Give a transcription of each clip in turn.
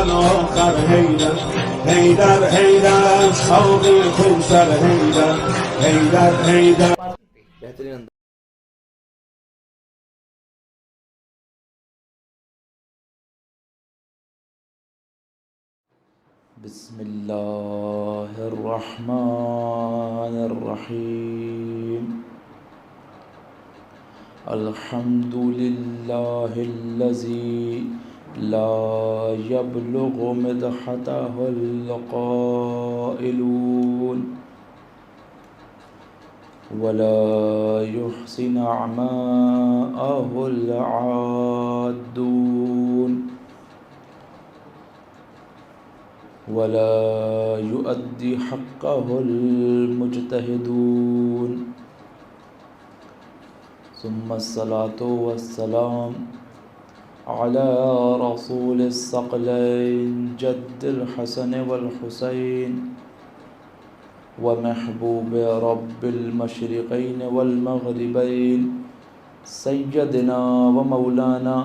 اول آخر حیدر حیدر حیدر شوق خون سر حیدر حیدر حیدر. بہترین بسم اللہ الرحمن الرحیم. الحمد للہ الذی لا یبلغ مدحته القائلون ولا يحسن أعماءه العادون ولا يؤدي حقه المجتهدون. ثم الصلاة والسلام على رسول الثقلين جد الحسن والحسين ومحبوب رب المشرقين والمغربين سيدنا ومولانا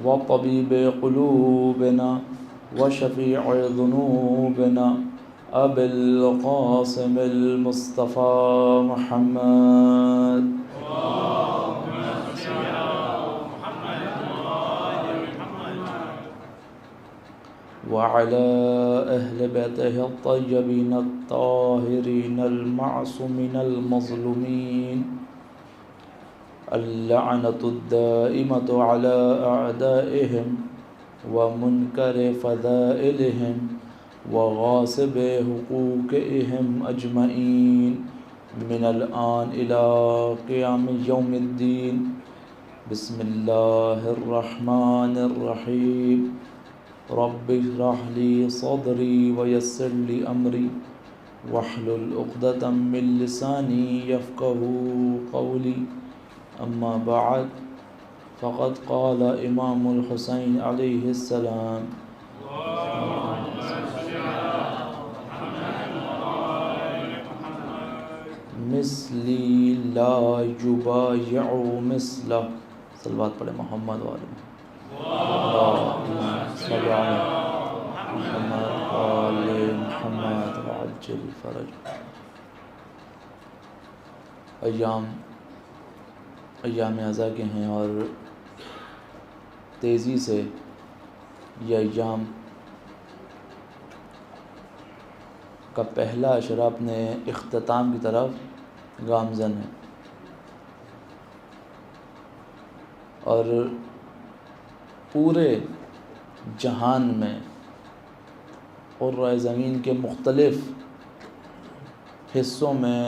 وطبيب قلوبنا وشفيع ذنوبنا أبي القاسم المصطفى محمد وعلى أهل بيته الطيبين الطاهرين المعصومين المظلومين. اللعنة الدائمة على أعدائهم ومنكر فضائلهم وغاصب حقوقهم أجمعين من الآن إلى قيام يوم الدين. بسم الله الرحمن الرحيم. رب اشرح لي صدري ويسر لي أمري واحلل عقدة من لساني يفقهوا قولي. أما بعد فقد قال إمام الحسين عليه السلام مثلي لا يبايع مثله. صلوات پڑھے محمد والے صلی علی محمد آل محمد وعجل فرج. ایام ازا کے ہیں اور تیزی سے یہ ایام کا پہلا اشرا اپنے اختتام کی طرف گامزن ہے اور پورے جہان میں اور رائے زمین کے مختلف حصوں میں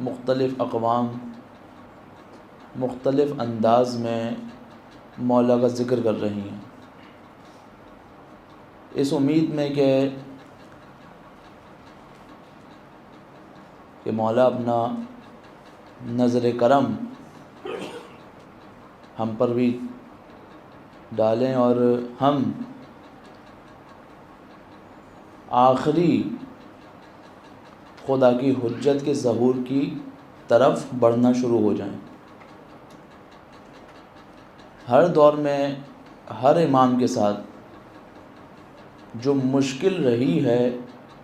مختلف اقوام مختلف انداز میں مولا کا ذکر کر رہی ہیں، اس امید میں کہ مولا اپنا نظر کرم ہم پر بھی ڈالیں اور ہم آخری خدا کی حجت کے ظہور کی طرف بڑھنا شروع ہو جائیں. ہر دور میں ہر امام کے ساتھ جو مشکل رہی ہے،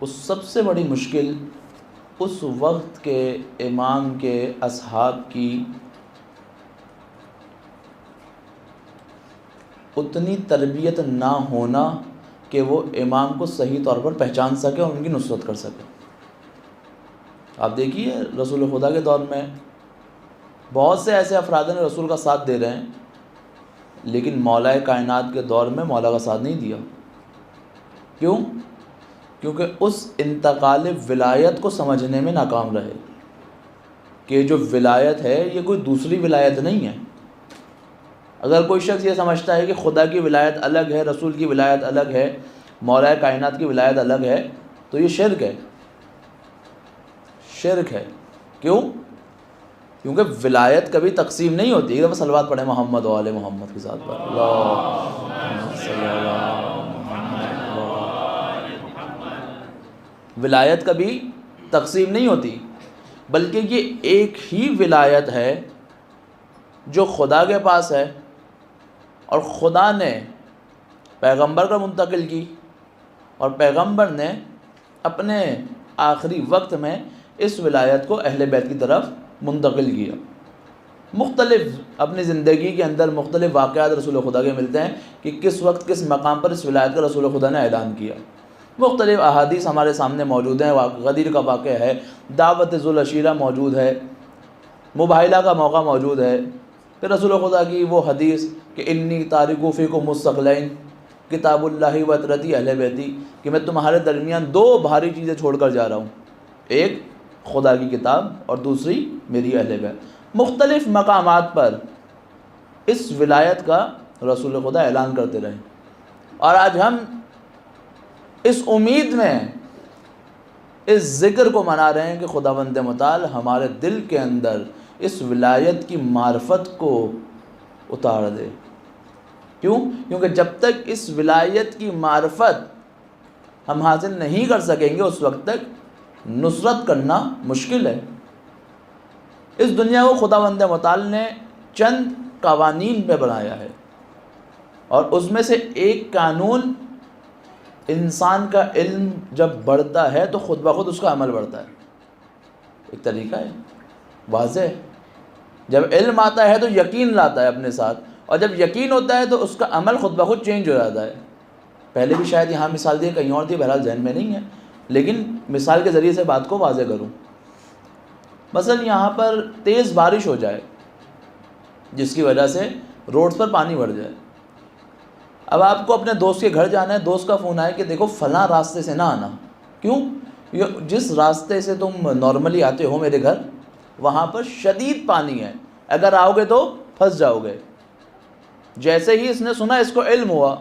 اس سب سے بڑی مشکل اس وقت کے امام کے اصحاب کی اتنی تربیت نہ ہونا کہ وہ امام کو صحیح طور پر پہچان سکے اور ان کی نصرت کر سکے. آپ دیکھیے رسول خدا کے دور میں بہت سے ایسے افراد ہیں رسول کا ساتھ دے رہے ہیں، لیکن مولا کائنات کے دور میں مولا کا ساتھ نہیں دیا. کیوں؟ کیونکہ اس انتقال ولایت کو سمجھنے میں ناکام رہے کہ جو ولایت ہے یہ کوئی دوسری ولایت نہیں ہے. اگر کوئی شخص یہ سمجھتا ہے کہ خدا کی ولایت الگ ہے، رسول کی ولایت الگ ہے، مولا کائنات کی ولایت الگ ہے، تو یہ شرک ہے. شرک ہے. کیوں؟ کیونکہ ولایت کبھی تقسیم نہیں ہوتی. ایک دفعہ صلوات پڑھیں محمد و آل محمد کے ساتھ پر. ولایت کبھی تقسیم نہیں ہوتی، بلکہ یہ ایک ہی ولایت ہے جو خدا کے پاس ہے، اور خدا نے پیغمبر کا منتقل کی، اور پیغمبر نے اپنے آخری وقت میں اس ولایت کو اہل بیت کی طرف منتقل کیا۔ مختلف اپنی زندگی کے اندر مختلف واقعات رسول خدا کے ملتے ہیں کہ کس وقت کس مقام پر اس ولایت کا رسول خدا نے اعلان کیا۔ مختلف احادیث ہمارے سامنے موجود ہیں، غدیر کا واقعہ ہے، دعوت ذوالعشیرہ موجود ہے، مباہلہ کا موقع موجود ہے، پھر رسول خدا کی وہ حدیث کہ انی تارک فیکم الثقلین کتاب اللہ و اطرتی اہل بیتی، کہ میں تمہارے درمیان دو بھاری چیزیں چھوڑ کر جا رہا ہوں، ایک خدا کی کتاب اور دوسری میری اہل بیت۔ مختلف مقامات پر اس ولایت کا رسول خدا اعلان کرتے رہے، اور آج ہم اس امید میں اس ذکر کو منا رہے ہیں کہ خداوند متعال ہمارے دل کے اندر اس ولایت کی معرفت کو اتار دے۔ کیوں؟ کیونکہ جب تک اس ولایت کی معرفت ہم حاصل نہیں کر سکیں گے اس وقت تک نصرت کرنا مشکل ہے۔ اس دنیا کو خداوند متعال نے چند قوانین پہ بنایا ہے، اور اس میں سے ایک قانون، انسان کا علم جب بڑھتا ہے تو خود بخود اس کا عمل بڑھتا ہے۔ ایک طریقہ ہے واضح ہے، جب علم آتا ہے تو یقین لاتا ہے اپنے ساتھ، اور جب یقین ہوتا ہے تو اس کا عمل خود بخود چینج ہو جاتا ہے۔ پہلے بھی شاید یہاں مثال دی کہیں اور تھی، بہرحال ذہن میں نہیں ہے، لیکن مثال کے ذریعے سے بات کو واضح کروں۔ مثلا یہاں پر تیز بارش ہو جائے جس کی وجہ سے روڈز پر پانی بھر جائے، اب آپ کو اپنے دوست کے گھر جانا ہے، دوست کا فون آئے کہ دیکھو فلاں راستے سے نہ آنا۔ کیوں؟ جس راستے سے تم نارملی آتے ہو میرے گھر، وہاں پر شدید پانی ہے، اگر آؤ گے تو پھنس جاؤ گے۔ جیسے ہی اس نے سنا، اس کو علم ہوا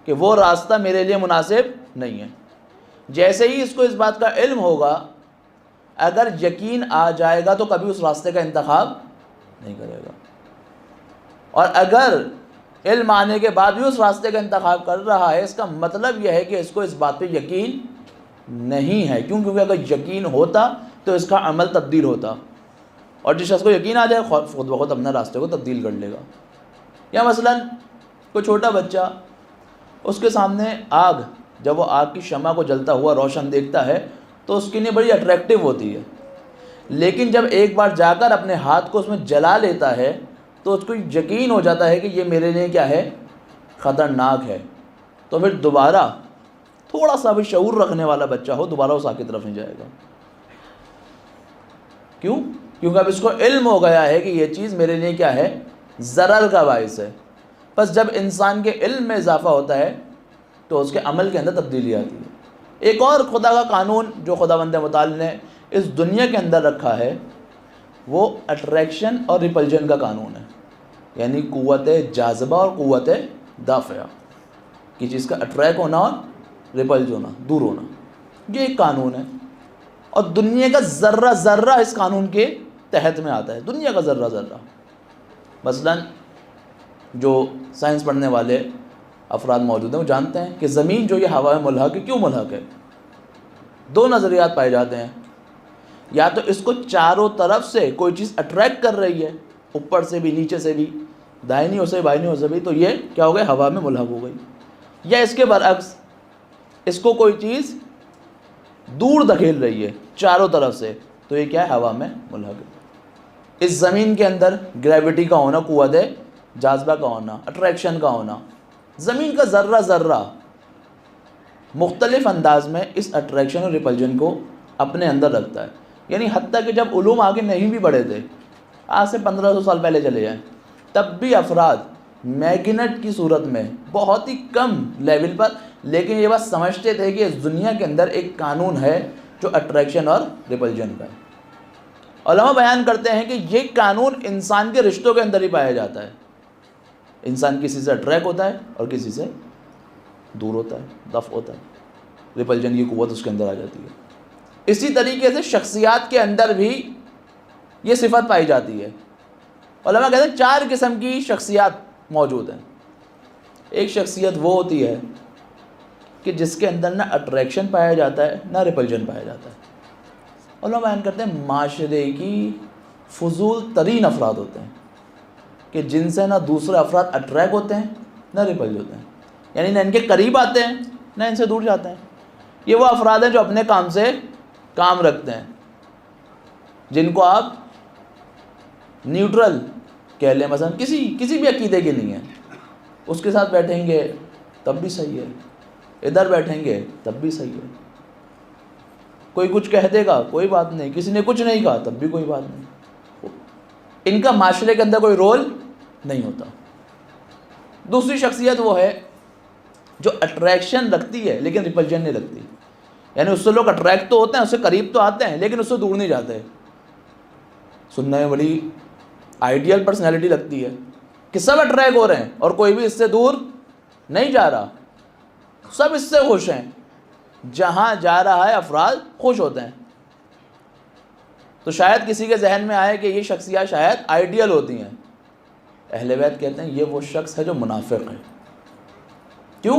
کہ وہ راستہ میرے لیے مناسب نہیں ہے، جیسے ہی اس کو اس بات کا علم ہوگا، اگر یقین آ جائے گا تو کبھی اس راستے کا انتخاب نہیں کرے گا، اور اگر علم آنے کے بعد بھی اس راستے کا انتخاب کر رہا ہے، اس کا مطلب یہ ہے کہ اس کو اس بات پہ یقین نہیں ہے۔ کیوں؟ کیونکہ اگر یقین ہوتا تو اس کا عمل تبدیل ہوتا، اور جس شخص کو یقین آ جائے خود بخود اپنے راستے کو تبدیل کر لے گا۔ یا مثلا کوئی چھوٹا بچہ، اس کے سامنے آگ، جب وہ آگ کی شمع کو جلتا ہوا روشن دیکھتا ہے تو اس کے لیے بڑی اٹریکٹیو ہوتی ہے، لیکن جب ایک بار جا کر اپنے ہاتھ کو اس میں جلا لیتا ہے تو اس کو یقین ہو جاتا ہے کہ یہ میرے لیے کیا ہے؟ خطرناک ہے، تو پھر دوبارہ تھوڑا سا بھی شعور رکھنے والا بچہ ہو، دوبارہ اس آگ کی طرف نہیں جائے گا۔ کیوں؟ کیونکہ اب اس کو علم ہو گیا ہے کہ یہ چیز میرے لیے کیا ہے؟ ضرر کا باعث ہے۔ بس جب انسان کے علم میں اضافہ ہوتا ہے تو اس کے عمل کے اندر تبدیلی آتی ہے۔ ایک اور خدا کا قانون جو خداوند متعال نے اس دنیا کے اندر رکھا ہے، وہ اٹریکشن اور ریپلجن کا قانون ہے، یعنی قوت جاذبہ اور قوت دافعہ، کی چیز کا اٹریک ہونا اور ریپلج ہونا، دور ہونا، یہ ایک قانون ہے، اور دنیا کا ذرہ ذرہ اس قانون کے تحت میں آتا ہے، دنیا کا ذرہ ذرہ۔ مثلا جو سائنس پڑھنے والے افراد موجود ہیں وہ جانتے ہیں کہ زمین جو یہ ہوا میں ملحق ہے، کیوں ملحق ہے؟ دو نظریات پائے جاتے ہیں، یا تو اس کو چاروں طرف سے کوئی چیز اٹریکٹ کر رہی ہے، اوپر سے بھی نیچے سے بھی، دائنی اور سے بائنی اور سے بھی، تو یہ کیا ہو گیا؟ ہوا میں ملحق ہو گئی۔ یا اس کے برعکس، اس کو کوئی چیز دور دھکیل رہی ہے چاروں طرف سے، تو یہ کیا ہے؟ ہوا میں ملحق ہے۔ اس زمین کے اندر گریوٹی کا ہونا، قوت جاذبہ کا ہونا، اٹریکشن کا ہونا، زمین کا ذرہ ذرہ مختلف انداز میں اس اٹریکشن اور ریپلجن کو اپنے اندر رکھتا ہے۔ یعنی حتیٰ کہ جب علوم آگے نہیں بھی بڑھے تھے، آج سے 1500 سال پہلے چلے جائیں، تب بھی افراد میگنٹ کی صورت میں بہت ہی کم لیول پر، لیکن یہ بات سمجھتے تھے کہ اس دنیا کے اندر ایک قانون ہے جو اٹریکشن اور ریپلجن کا ہے۔ علماء بیان کرتے ہیں کہ یہ قانون انسان کے رشتوں کے اندر ہی پایا جاتا ہے۔ انسان کسی سے اٹریک ہوتا ہے اور کسی سے دور ہوتا ہے، دفع ہوتا ہے، ریپلجن کی قوت اس کے اندر آ جاتی ہے۔ اسی طریقے سے شخصیات کے اندر بھی یہ صفت پائی جاتی ہے۔ علماء کہتے ہیں 4 قسم کی شخصیات موجود ہیں۔ ایک شخصیت وہ ہوتی ہے کہ جس کے اندر نہ اٹریکشن پایا جاتا ہے نہ ریپلجن پایا جاتا ہے۔ علماء بیان کرتے ہیں معاشرے کی فضول ترین افراد ہوتے ہیں کہ جن سے نہ دوسرے افراد اٹریک ہوتے ہیں نہ ریپل ہوتے ہیں۔ یعنی نہ ان کے قریب آتے ہیں نہ ان سے دور جاتے ہیں. یہ وہ افراد ہیں جو اپنے کام سے کام رکھتے ہیں، جن کو آپ نیوٹرل کہہ لیں، مثلا کسی بھی عقیدے کے نہیں ہیں، اس کے ساتھ بیٹھیں گے تب بھی صحیح ہے، ادھر بیٹھیں گے تب بھی صحیح ہے. کوئی کچھ کہہ دے گا کوئی بات نہیں، کسی نے کچھ نہیں کہا تب بھی کوئی بات نہیں. ان کا معاشرے کے اندر کوئی رول نہیں ہوتا. دوسری شخصیت وہ ہے جو اٹریکشن رکھتی ہے لیکن ریپلجن نہیں رکھتی. یعنی اس سے لوگ اٹریکٹ تو ہوتے ہیں، اس سے قریب تو آتے ہیں لیکن اس سے دور نہیں جاتے. سننے میں بڑی آئیڈیل پرسنالٹی لگتی ہے کہ سب اٹریکٹ ہو رہے ہیں اور کوئی بھی اس سے دور نہیں جا رہا، سب اس سے خوش ہیں. جہاں جا رہا ہے افراد خوش ہوتے ہیں. تو شاید کسی کے ذہن میں آئے کہ یہ شخصیات شاید آئیڈیل ہوتی ہیں. اہل بیت کہتے ہیں یہ وہ شخص ہے جو منافق ہے. کیوں؟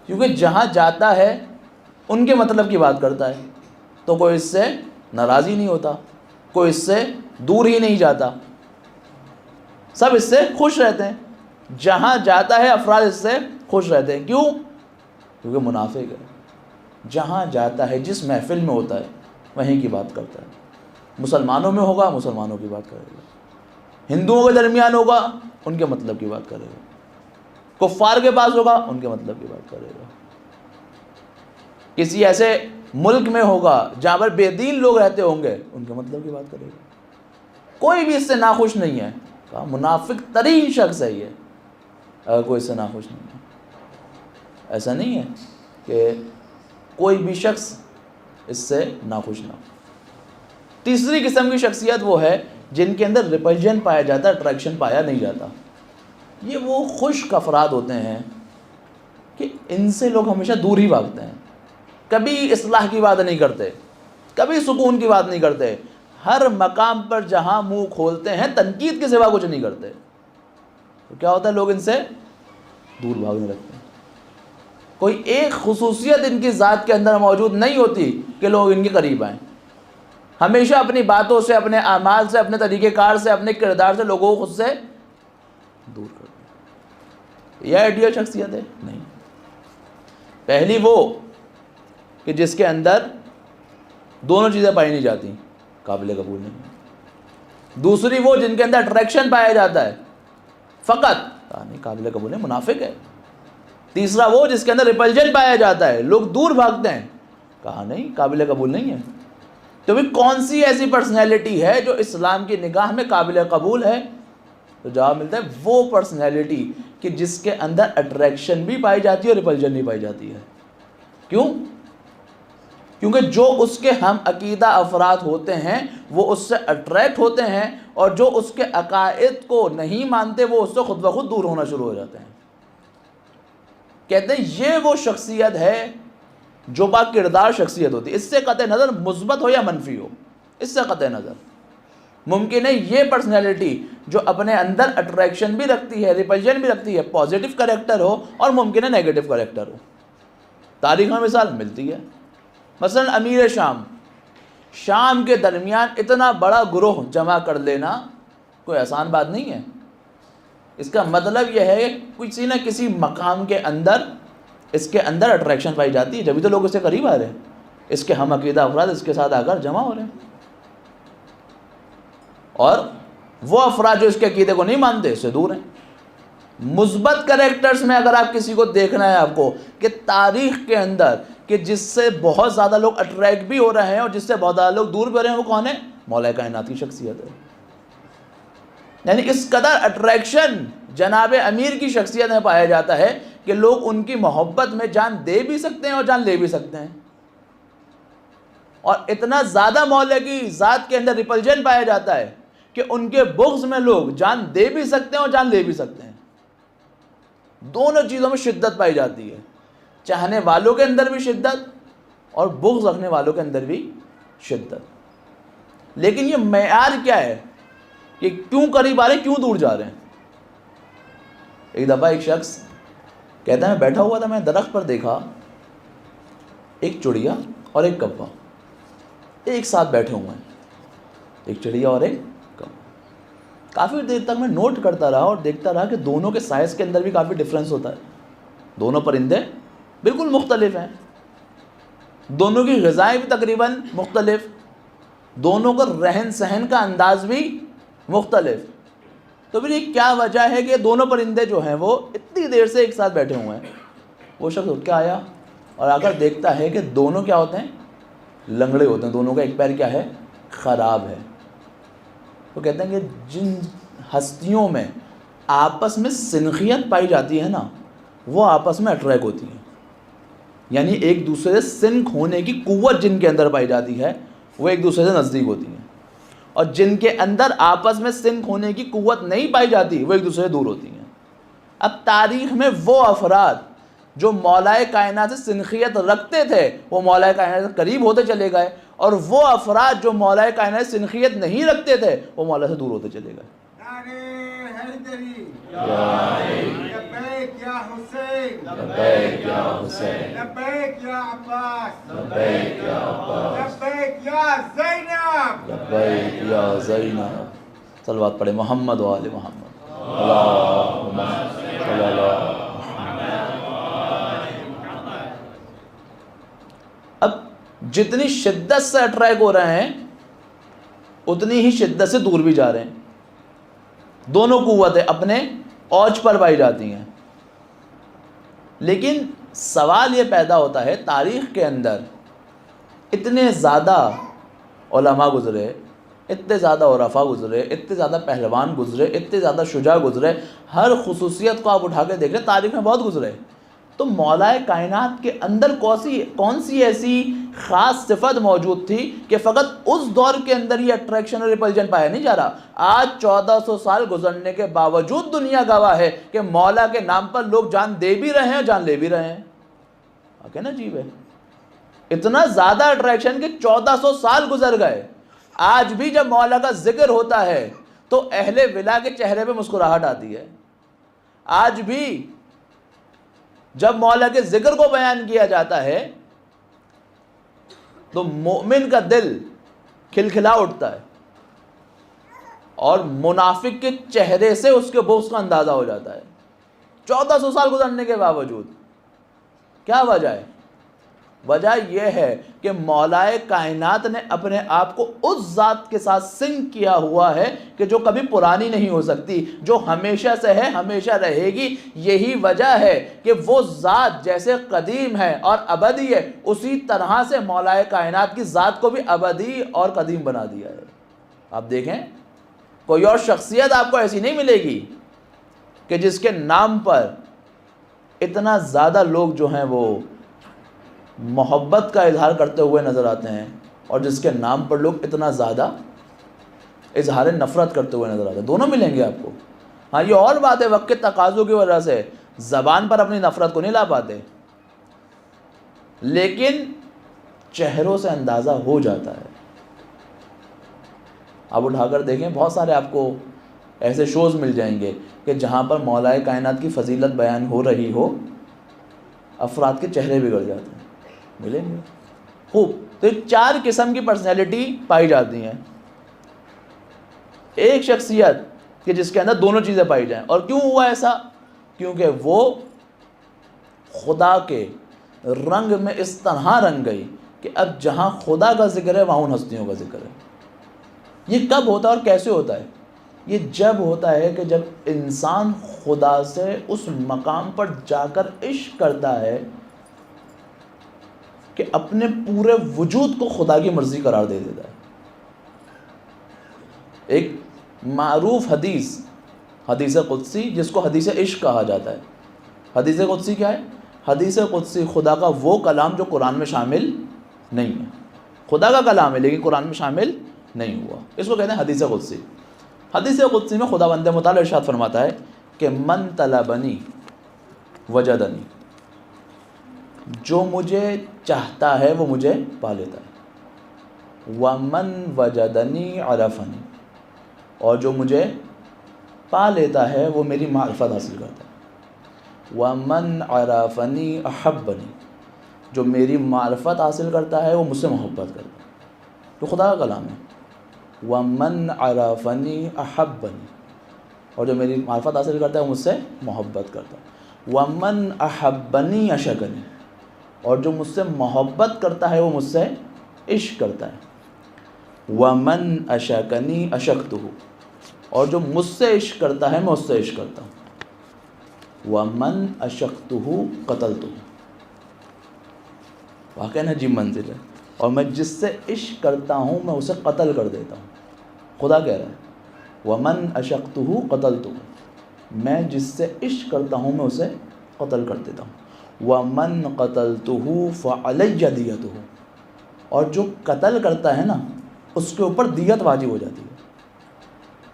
کیونکہ جہاں جاتا ہے ان کے مطلب کی بات کرتا ہے، تو کوئی اس سے ناراض ہی نہیں ہوتا، کوئی اس سے دور ہی نہیں جاتا، سب اس سے خوش رہتے ہیں. جہاں جاتا ہے افراد اس سے خوش رہتے ہیں. کیوں؟ کیونکہ منافق ہے. جہاں جاتا ہے جس محفل میں ہوتا ہے وہیں کی بات کرتا ہے. مسلمانوں میں ہوگا مسلمانوں کی بات کرے گا، ہندوؤں کے درمیان ہوگا ان کے مطلب کی بات کرے گا، کفار کے پاس ہوگا ان کے مطلب کی بات کرے گا. کسی ایسے ملک میں ہوگا جہاں پر بے دین لوگ رہتے ہوں گے ان کے مطلب کی بات کرے گا. کوئی بھی اس سے ناخوش نہیں ہے. کہا منافق ترین شخص ہے یہ اگر کوئی اس سے ناخوش نہیں ہے. ایسا نہیں ہے کہ کوئی بھی شخص اس سے ناخوش نہ ہو. تیسری قسم کی شخصیت وہ ہے جن کے اندر ریپلجن پایا جاتا ہے، اٹریکشن پایا نہیں جاتا. یہ وہ خشک افراد ہوتے ہیں کہ ان سے لوگ ہمیشہ دور ہی بھاگتے ہیں. کبھی اصلاح کی بات نہیں کرتے، کبھی سکون کی بات نہیں کرتے. ہر مقام پر جہاں منہ کھولتے ہیں تنقید کے سوا کچھ نہیں کرتے. تو کیا ہوتا ہے لوگ ان سے دور بھاگنے لگتے ہیں. کوئی ایک خصوصیت ان کی ذات کے اندر موجود نہیں ہوتی کہ لوگ ان کے قریب آئیں. ہمیشہ اپنی باتوں سے، اپنے اعمال سے، اپنے طریقہ کار سے، اپنے کردار سے لوگوں کو خود سے دور کرتے ہیں. یہ آئیڈیل شخصیت ہے؟ نہیں. پہلی وہ کہ جس کے اندر دونوں چیزیں پائی نہیں جاتی، قابل قبول نہیں. دوسری وہ جن کے اندر اٹریکشن پایا جاتا ہے فقط، نہیں قابل قبول ہے، منافق ہے. تیسرا وہ جس کے اندر ریپلجن پایا جاتا ہے، لوگ دور بھاگتے ہیں. کہا نہیں قابل قبول نہیں ہے. تو بھی کون سی ایسی پرسنالٹی ہے جو اسلام کی نگاہ میں قابل قبول ہے؟ تو جواب ملتا ہے وہ پرسنالٹی کہ جس کے اندر اٹریکشن بھی پائی جاتی ہے اور ریپلجن بھی پائی جاتی ہے. کیوں؟ کیونکہ جو اس کے ہم عقیدہ افراد ہوتے ہیں وہ اس سے اٹریکٹ ہوتے ہیں، اور جو اس کے عقائد کو نہیں مانتے وہ اس سے خود بخود دور ہونا شروع ہو جاتے ہیں. کہتے ہیں یہ وہ شخصیت ہے جو با کردار شخصیت ہوتی ہے. اس سے قطع نظر مثبت ہو یا منفی ہو، اس سے قطع نظر ممکن ہے یہ پرسنالٹی جو اپنے اندر اٹریکشن بھی رکھتی ہے، ریپلجن بھی رکھتی ہے، پازیٹیو کریکٹر ہو اور ممکن ہے نیگیٹو کریکٹر ہو. تاریخ میں مثال ملتی ہے. مثلا امیر شام کے درمیان اتنا بڑا گروہ جمع کر لینا کوئی آسان بات نہیں ہے. اس کا مطلب یہ ہے کہ کسی نہ کسی مقام کے اندر اس کے اندر اٹریکشن پائی جاتی ہے، جبھی تو لوگ اس سے قریب آ رہے ہیں. اس کے ہم عقیدہ افراد اس کے ساتھ آ کر جمع ہو رہے ہیں، اور وہ افراد جو اس کے عقیدے کو نہیں مانتے اس سے دور ہیں. مثبت کریکٹرز میں اگر آپ کسی کو دیکھنا ہے آپ کو کہ تاریخ کے اندر کہ جس سے بہت زیادہ لوگ اٹریکٹ بھی ہو رہے ہیں اور جس سے بہت زیادہ لوگ دور بھی ہو رہے ہیں، وہ کون ہے؟ مولا کائنات کی شخصیت ہے. یعنی اس قدر اٹریکشن جناب امیر کی شخصیت میں پایا جاتا ہے کہ لوگ ان کی محبت میں جان دے بھی سکتے ہیں اور جان لے بھی سکتے ہیں. اور اتنا زیادہ مولا کی ذات کے اندر ریپلجن پایا جاتا ہے کہ ان کے بغض میں لوگ جان دے بھی سکتے ہیں اور جان لے بھی سکتے ہیں. دونوں چیزوں میں شدت پائی جاتی ہے، چاہنے والوں کے اندر بھی شدت اور بغض رکھنے والوں کے اندر بھی شدت. لیکن یہ معیار کیا ہے کہ کیوں قریب آ رہے ہیں، کیوں دور جا رہے ہیں؟ ایک دفعہ ایک شخص کہتا ہے میں بیٹھا ہوا تھا، میں درخت پر دیکھا ایک چڑیا اور ایک کوا ایک ساتھ بیٹھے ہوئے ہیں، ایک چڑیا اور ایک کوا. کافی دیر تک میں نوٹ کرتا رہا اور دیکھتا رہا کہ دونوں کے سائز کے اندر بھی کافی ڈفرینس ہوتا ہے. دونوں پرندے بالکل مختلف ہیں، دونوں کی غذائیں بھی تقریباً مختلف، دونوں کا رہن سہن کا انداز بھی مختلف. تو پھر یہ کیا وجہ ہے کہ دونوں پرندے جو ہیں وہ اتنی دیر سے ایک ساتھ بیٹھے ہوئے ہیں؟ وہ شخص اٹھ کے آیا اور اگر دیکھتا ہے کہ دونوں کیا ہوتے ہیں؟ لنگڑے ہوتے ہیں، دونوں کا ایک پیر کیا ہے؟ خراب ہے. تو کہتے ہیں کہ جن ہستیوں میں آپس میں سنخیت پائی جاتی ہے نا، وہ آپس میں اٹریکٹ ہوتی ہیں. یعنی ایک دوسرے سے سنک ہونے کی قوت جن کے اندر پائی جاتی ہے وہ ایک دوسرے سے نزدیک ہوتی ہیں، اور جن کے اندر آپس میں سنک ہونے کی قوت نہیں پائی جاتی وہ ایک دوسرے سے دور ہوتی ہیں. اب تاریخ میں وہ افراد جو مولائے کائنات سے سنخیت رکھتے تھے وہ مولائے کائنات سے قریب ہوتے چلے گئے، اور وہ افراد جو مولائے کائنات سے سنخیت نہیں رکھتے تھے وہ مولا سے دور ہوتے چلے گئے. لبیک یا حسین، لبیک یا حسین، لبیک یا عباس، لبیک یا عباس، لبیک یا زینب، لبیک یا زینب. صلوات پڑھے محمد و آل محمد. اللہم صلی اللہ. اب جتنی شدت سے اٹریک ہو رہے ہیں اتنی ہی شدت سے دور بھی جا رہے ہیں. دونوں قوتیں اپنے اوج پر پائی جاتی ہیں. لیکن سوال یہ پیدا ہوتا ہے، تاریخ کے اندر اتنے زیادہ علماء گزرے، اتنے زیادہ عرفاء گزرے، اتنے زیادہ پہلوان گزرے، اتنے زیادہ شجاع گزرے، ہر خصوصیت کو آپ اٹھا کے دیکھ لیں، تاریخ میں بہت گزرے. تو مولائے کائنات کے اندر کون سی ایسی خاص صفت موجود تھی کہ فقط اس دور کے اندر یہ اٹریکشن اور ریپلجن پایا نہیں جا رہا؟ آج 1400 سال گزرنے کے باوجود دنیا گواہ ہے کہ مولا کے نام پر لوگ جان دے بھی رہے ہیں اور جان لے بھی رہے ہیں. کہنا عجیب ہے، اتنا زیادہ اٹریکشن کہ 1400 سال گزر گئے. آج بھی جب مولا کا ذکر ہوتا ہے تو اہل ولا کے چہرے پہ مسکراہٹ آتی ہے. آج بھی جب مولا کے ذکر کو بیان کیا جاتا ہے تو مومن کا دل کھلکھلا اٹھتا ہے، اور منافق کے چہرے سے اس کے بغض کا اندازہ ہو جاتا ہے. 1400 سال گزرنے کے باوجود کیا وجہ ہے؟ وجہ یہ ہے کہ مولائے کائنات نے اپنے آپ کو اس ذات کے ساتھ سنک کیا ہوا ہے کہ جو کبھی پرانی نہیں ہو سکتی، جو ہمیشہ سے ہے، ہمیشہ رہے گی. یہی وجہ ہے کہ وہ ذات جیسے قدیم ہے اور ابدی ہے، اسی طرح سے مولائے کائنات کی ذات کو بھی ابدی اور قدیم بنا دیا ہے. آپ دیکھیں کوئی اور شخصیت آپ کو ایسی نہیں ملے گی کہ جس کے نام پر اتنا زیادہ لوگ جو ہیں وہ محبت کا اظہار کرتے ہوئے نظر آتے ہیں، اور جس کے نام پر لوگ اتنا زیادہ اظہار نفرت کرتے ہوئے نظر آتے ہیں. دونوں ملیں گے آپ کو. ہاں یہ اور بات ہے، وقت کے تقاضوں کی وجہ سے زبان پر اپنی نفرت کو نہیں لا پاتے، لیکن چہروں سے اندازہ ہو جاتا ہے. آپ اٹھا کر دیکھیں، بہت سارے آپ کو ایسے شوز مل جائیں گے کہ جہاں پر مولائے کائنات کی فضیلت بیان ہو رہی ہو، افراد کے چہرے بگڑ جاتے ہیں. ملیں گے خوب. تو 4 قسم کی پرسنالٹی پائی جاتی ہیں. ایک شخصیت کہ جس کے اندر دونوں چیزیں پائی جائیں. اور کیوں ہوا ایسا؟ کیونکہ وہ خدا کے رنگ میں اس طرح رنگ گئی کہ اب جہاں خدا کا ذکر ہے وہاں ان ہستیوں کا ذکر ہے. یہ کب ہوتا ہے اور کیسے ہوتا ہے؟ یہ جب ہوتا ہے کہ جب انسان خدا سے اس مقام پر جا کر عشق کرتا ہے کہ اپنے پورے وجود کو خدا کی مرضی قرار دے دیتا ہے. ایک معروف حدیث قدسی جس کو حدیث عشق کہا جاتا ہے. حدیث قدسی کیا ہے؟ حدیث قدسی خدا کا وہ کلام جو قرآن میں شامل نہیں ہے. خدا کا کلام ہے لیکن قرآن میں شامل نہیں ہوا، اس کو کہتے ہیں حدیث قدسی. حدیث قدسی میں خدا بند متعال ارشاد فرماتا ہے کہ من طلبنی وجدنی، جو مجھے چاہتا ہے وہ مجھے پا لیتا ہے. ومن وجدنی عرفنی، اور جو مجھے پا لیتا ہے وہ میری معرفت حاصل کرتا ہے. ومن عرفنی احبنی، جو میری معرفت حاصل کرتا ہے وہ مجھ سے محبت کرتا ہے. تو خدا کا کلام ہے. ومن عرفنی احبنی، اور جو میری معرفت حاصل کرتا ہے وہ مجھ سے محبت کرتا ہے. وَمَنْ أَحَبَّنِي أَشَقَنِي، اور جو مجھ سے محبت کرتا ہے وہ مجھ سے عشق کرتا ہے. وَمَنْ أَشَقَنِي أَشَقْتُهُ، اور جو مجھ سے عشق کرتا ہے میں اس سے عشق کرتا ہوں. وَمَنْ أَشَقْتُهُ قَتَلْتُهُ، واقعی عجیب منزل ہے. اور میں جس سے عشق کرتا ہوں میں اسے قتل کر دیتا ہوں. خدا کہہ رہا ہے وَمَنْ أَشَقْتُهُ قَتَلْتُهُ، میں جس سے عشق کرتا ہوں میں اسے قتل کر دیتا ہوں. وَمَنْ قَتَلْتُهُ فَعَلَيَّ دِيَتُهُ، اور جو قتل کرتا ہے نا اس کے اوپر دیت واجب ہو جاتی ہے.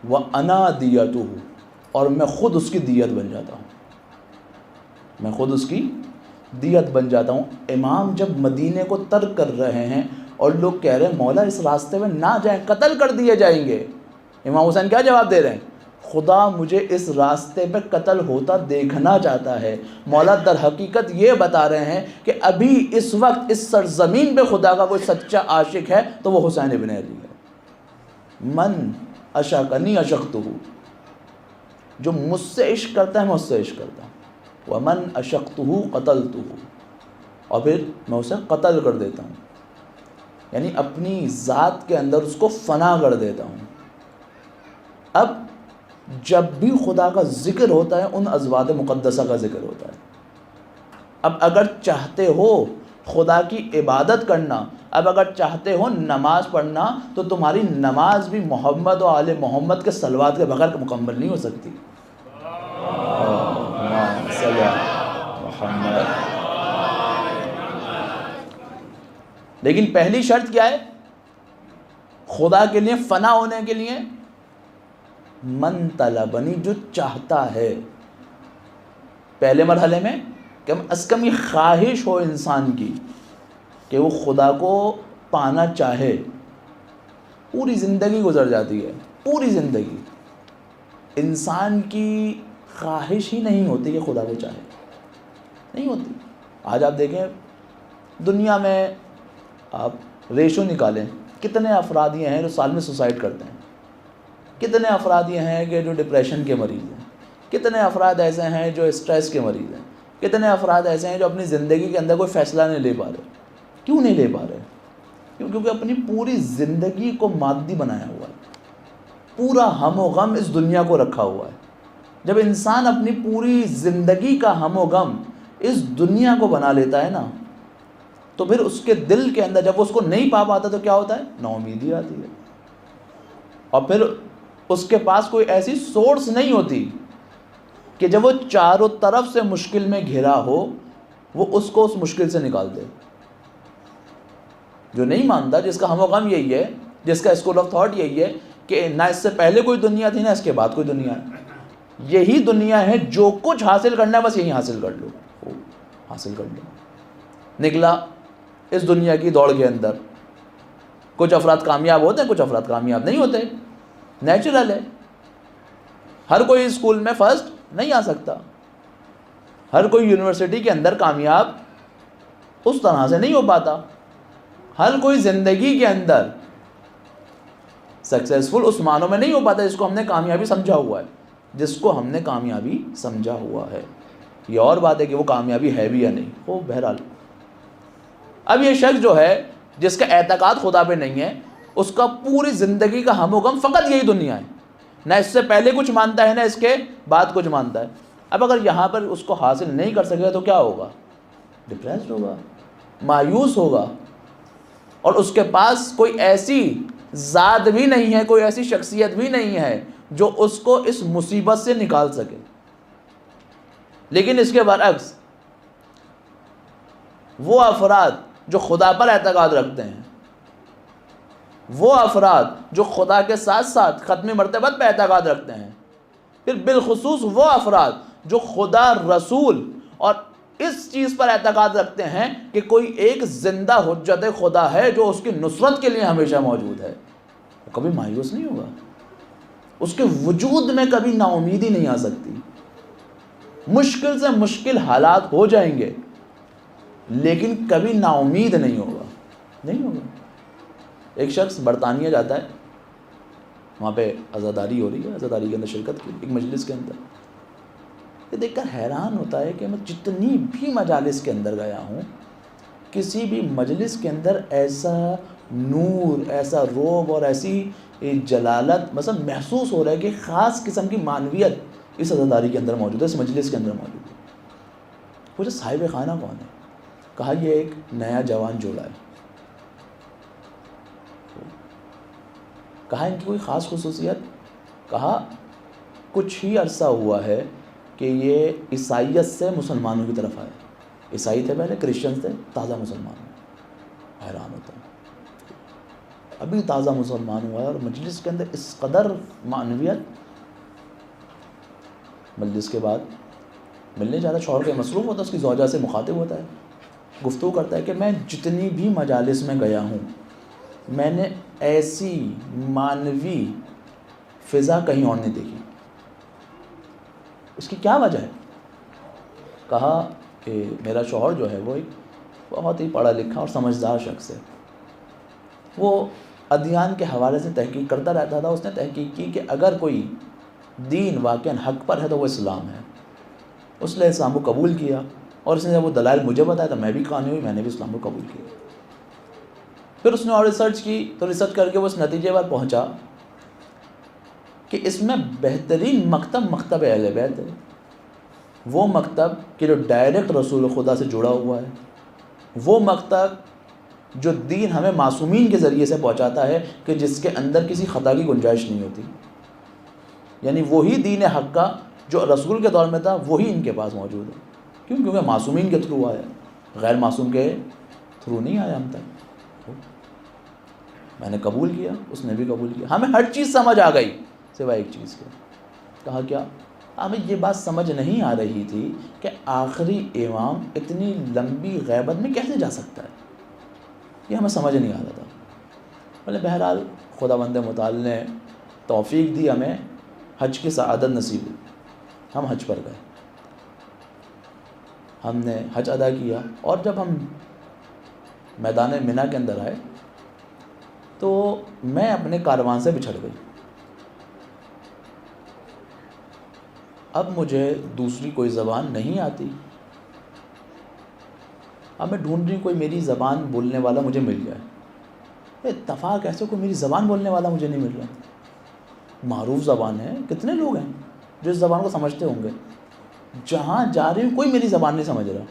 وَأَنَا دِيَتُهُ، اور میں خود اس کی دیت بن جاتا ہوں، میں خود اس کی دیت بن جاتا ہوں. امام جب مدینے کو ترک کر رہے ہیں اور لوگ کہہ رہے ہیں مولا اس راستے میں نہ جائیں قتل کر دیے جائیں گے، امام حسین کیا جواب دے رہے ہیں؟ خدا مجھے اس راستے پہ قتل ہوتا دیکھنا چاہتا ہے. مولا در حقیقت یہ بتا رہے ہیں کہ ابھی اس وقت اس سرزمین پہ خدا کا کوئی سچا عاشق ہے تو وہ حسین ابن علی ہے. من اشاقنی اشقتہ، جو مجھ سے عشق کرتا ہے میں اس سے عشق کرتا ہوں. ومن اشقتہ قتلتہ، اور پھر میں اسے قتل کر دیتا ہوں، یعنی اپنی ذات کے اندر اس کو فنا کر دیتا ہوں. اب جب بھی خدا کا ذکر ہوتا ہے ان ازواج مقدسہ کا ذکر ہوتا ہے. اب اگر چاہتے ہو خدا کی عبادت کرنا، اب اگر چاہتے ہو نماز پڑھنا، تو تمہاری نماز بھی محمد و آل محمد کے صلوات کے بغیر مکمل نہیں ہو سکتی. لیکن پہلی شرط کیا ہے خدا کے لیے فنا ہونے کے لیے؟ من طلبنی، جو چاہتا ہے. پہلے مرحلے میں کم از کم یہ خواہش ہو انسان کی کہ وہ خدا کو پانا چاہے. پوری زندگی گزر جاتی ہے، پوری زندگی انسان کی خواہش ہی نہیں ہوتی کہ خدا کو چاہے، نہیں ہوتی. آج آپ دیکھیں دنیا میں، آپ ریشو نکالیں کتنے افراد یہ ہیں جو سال میں سوسائڈ کرتے ہیں، کتنے افراد یہ ہیں کہ جو ڈپریشن کے مریض ہیں، کتنے افراد ایسے ہیں جو اسٹریس کے مریض ہیں، کتنے افراد ایسے ہیں جو اپنی زندگی کے اندر کوئی فیصلہ نہیں لے پا رہے. کیوں نہیں لے پا رہے؟ کیونکہ اپنی پوری زندگی کو مادی بنایا ہوا ہے، پورا ہم و غم اس دنیا کو رکھا ہوا ہے. جب انسان اپنی پوری زندگی کا ہم و غم اس دنیا کو بنا لیتا ہے نا، تو پھر اس کے دل کے اندر جب اس کو نہیں پا پاتا تو کیا ہوتا ہے؟ نا امیدی آتی ہے. اور پھر اس کے پاس کوئی ایسی سورس نہیں ہوتی کہ جب وہ چاروں طرف سے مشکل میں گھرا ہو وہ اس کو اس مشکل سے نکال دے. جو نہیں مانتا، جس کا ہم و غم یہی ہے، جس کا اسکول آف تھاٹ یہی ہے کہ نہ اس سے پہلے کوئی دنیا تھی نہ اس کے بعد کوئی دنیا ہے، یہی دنیا ہے، جو کچھ حاصل کرنا ہے بس یہی حاصل کر لو، حاصل کر لو. نکلا اس دنیا کی دوڑ کے اندر، کچھ افراد کامیاب ہوتے ہیں، کچھ افراد کامیاب نہیں ہوتے، نیچرل ہے. ہر کوئی اسکول میں فرسٹ نہیں آ سکتا، ہر کوئی یونیورسٹی کے اندر کامیاب اس طرح سے نہیں ہو پاتا، ہر کوئی زندگی کے اندر سکسیسفل اس معنوں میں نہیں ہو پاتا جس کو ہم نے کامیابی سمجھا ہوا ہے، جس کو ہم نے کامیابی سمجھا ہوا ہے. یہ اور بات ہے کہ وہ کامیابی ہے بھی یا نہیں. وہ بہرحال اب یہ شخص جو ہے جس کا اعتقاد خدا پہ نہیں ہے، اس کا پوری زندگی کا ہم و غم فقط یہی دنیا ہے، نہ اس سے پہلے کچھ مانتا ہے نہ اس کے بعد کچھ مانتا ہے. اب اگر یہاں پر اس کو حاصل نہیں کر سکے تو کیا ہوگا؟ ڈپریسڈ ہوگا، مایوس ہوگا، اور اس کے پاس کوئی ایسی ذات بھی نہیں ہے، کوئی ایسی شخصیت بھی نہیں ہے جو اس کو اس مصیبت سے نکال سکے. لیکن اس کے برعکس وہ افراد جو خدا پر اعتقاد رکھتے ہیں، وہ افراد جو خدا کے ساتھ ساتھ ختم مرتبت پہ اعتقاد رکھتے ہیں، پھر بالخصوص وہ افراد جو خدا، رسول اور اس چیز پر اعتقاد رکھتے ہیں کہ کوئی ایک زندہ حجت خدا ہے جو اس کی نصرت کے لیے ہمیشہ موجود ہے، وہ کبھی مایوس نہیں ہوگا، اس کے وجود میں کبھی نا امیدی نہیں آ سکتی. مشکل سے مشکل حالات ہو جائیں گے لیکن کبھی نا امید نہیں ہوگا، نہیں ہوگا. ایک شخص برطانیہ جاتا ہے، وہاں پہ عزاداری ہو رہی ہے، عزاداری کے اندر شرکت کی ایک مجلس کے اندر. یہ دیکھ کر حیران ہوتا ہے کہ میں جتنی بھی مجالس کے اندر گیا ہوں، کسی بھی مجلس کے اندر ایسا نور، ایسا روب اور ایسی جلالت مثلا محسوس ہو رہا ہے کہ خاص قسم کی معنویت اس عزاداری کے اندر موجود ہے، اس مجلس کے اندر موجود ہے۔ پوچھا صاحب خانہ کون ہے؟ کہا یہ ایک نیا جوان جوڑا ہے۔ کہا ان کی کوئی خاص خصوصیت؟ کہا کچھ ہی عرصہ ہوا ہے کہ یہ عیسائیت سے مسلمانوں کی طرف آئے، عیسائی تھے پہلے، کرسچن تھے، تازہ مسلمان ہوئے۔ حیران ہوتا ہوں، ابھی تازہ مسلمان ہوا ہے اور مجلس کے اندر اس قدر معنویت۔ مجلس کے بعد ملنے جاتا، شوہر کے مصروف ہوتا ہے، اس کی زوجہ سے مخاطب ہوتا ہے، گفتگو کرتا ہے کہ میں جتنی بھی مجالس میں گیا ہوں، میں نے ایسی معنوی فضا کہیں اور نہیں دیکھی۔ اس کی کیا وجہ ہے؟ کہا کہ میرا شوہر جو ہے وہ ایک بہت ہی پڑھا لکھا اور سمجھدار شخص ہے، وہ ادیان کے حوالے سے تحقیق کرتا رہتا تھا۔ اس نے تحقیق کی کہ اگر کوئی دین واقعاً حق پر ہے تو وہ اسلام ہے۔ اس نے اسلام کو قبول کیا، اور اس نے جب وہ دلائل مجھے بتایا تو میں بھی قانع ہوئی، میں نے بھی اسلام کو قبول کیا۔ پھر اس نے اور ریسرچ کی، تو ریسرچ کر کے وہ اس نتیجے پر پہنچا کہ اس میں بہترین مکتب اہل بیت ہے، وہ مکتب کہ جو ڈائریکٹ رسول خدا سے جڑا ہوا ہے، وہ مکتب جو دین ہمیں معصومین کے ذریعے سے پہنچاتا ہے کہ جس کے اندر کسی خطا کی گنجائش نہیں ہوتی، یعنی وہی دین حق کا جو رسول کے دور میں تھا وہی ان کے پاس موجود ہے۔ کیوں؟ کیونکہ معصومین کے تھرو آیا، غیر معصوم کے تھرو نہیں آیا ہم تک۔ میں نے قبول کیا، اس نے بھی قبول کیا، ہمیں ہر چیز سمجھ آ گئی سوائے ایک چیز کے۔ کہا کیا؟ ہمیں یہ بات سمجھ نہیں آ رہی تھی کہ آخری امام اتنی لمبی غیبت میں کیسے جا سکتا ہے، یہ ہمیں سمجھ نہیں آ رہا تھا۔ بولے بہرحال خداوند متعال نے توفیق دی، ہمیں حج کی سعادت نصیب ہوئی، ہم حج پر گئے، ہم نے حج ادا کیا، اور جب ہم میدان منا کے اندر آئے تو میں اپنے کاروان سے بچھڑ گئی۔ اب مجھے دوسری کوئی زبان نہیں آتی، اب میں ڈھونڈ رہی ہوں کوئی میری زبان بولنے والا مجھے مل جائے۔ اتفاق ایسے کوئی میری زبان بولنے والا مجھے نہیں مل رہا۔ معروف زبان ہے، کتنے لوگ ہیں جو اس زبان کو سمجھتے ہوں گے، جہاں جا رہی ہوں کوئی میری زبان نہیں سمجھ رہا۔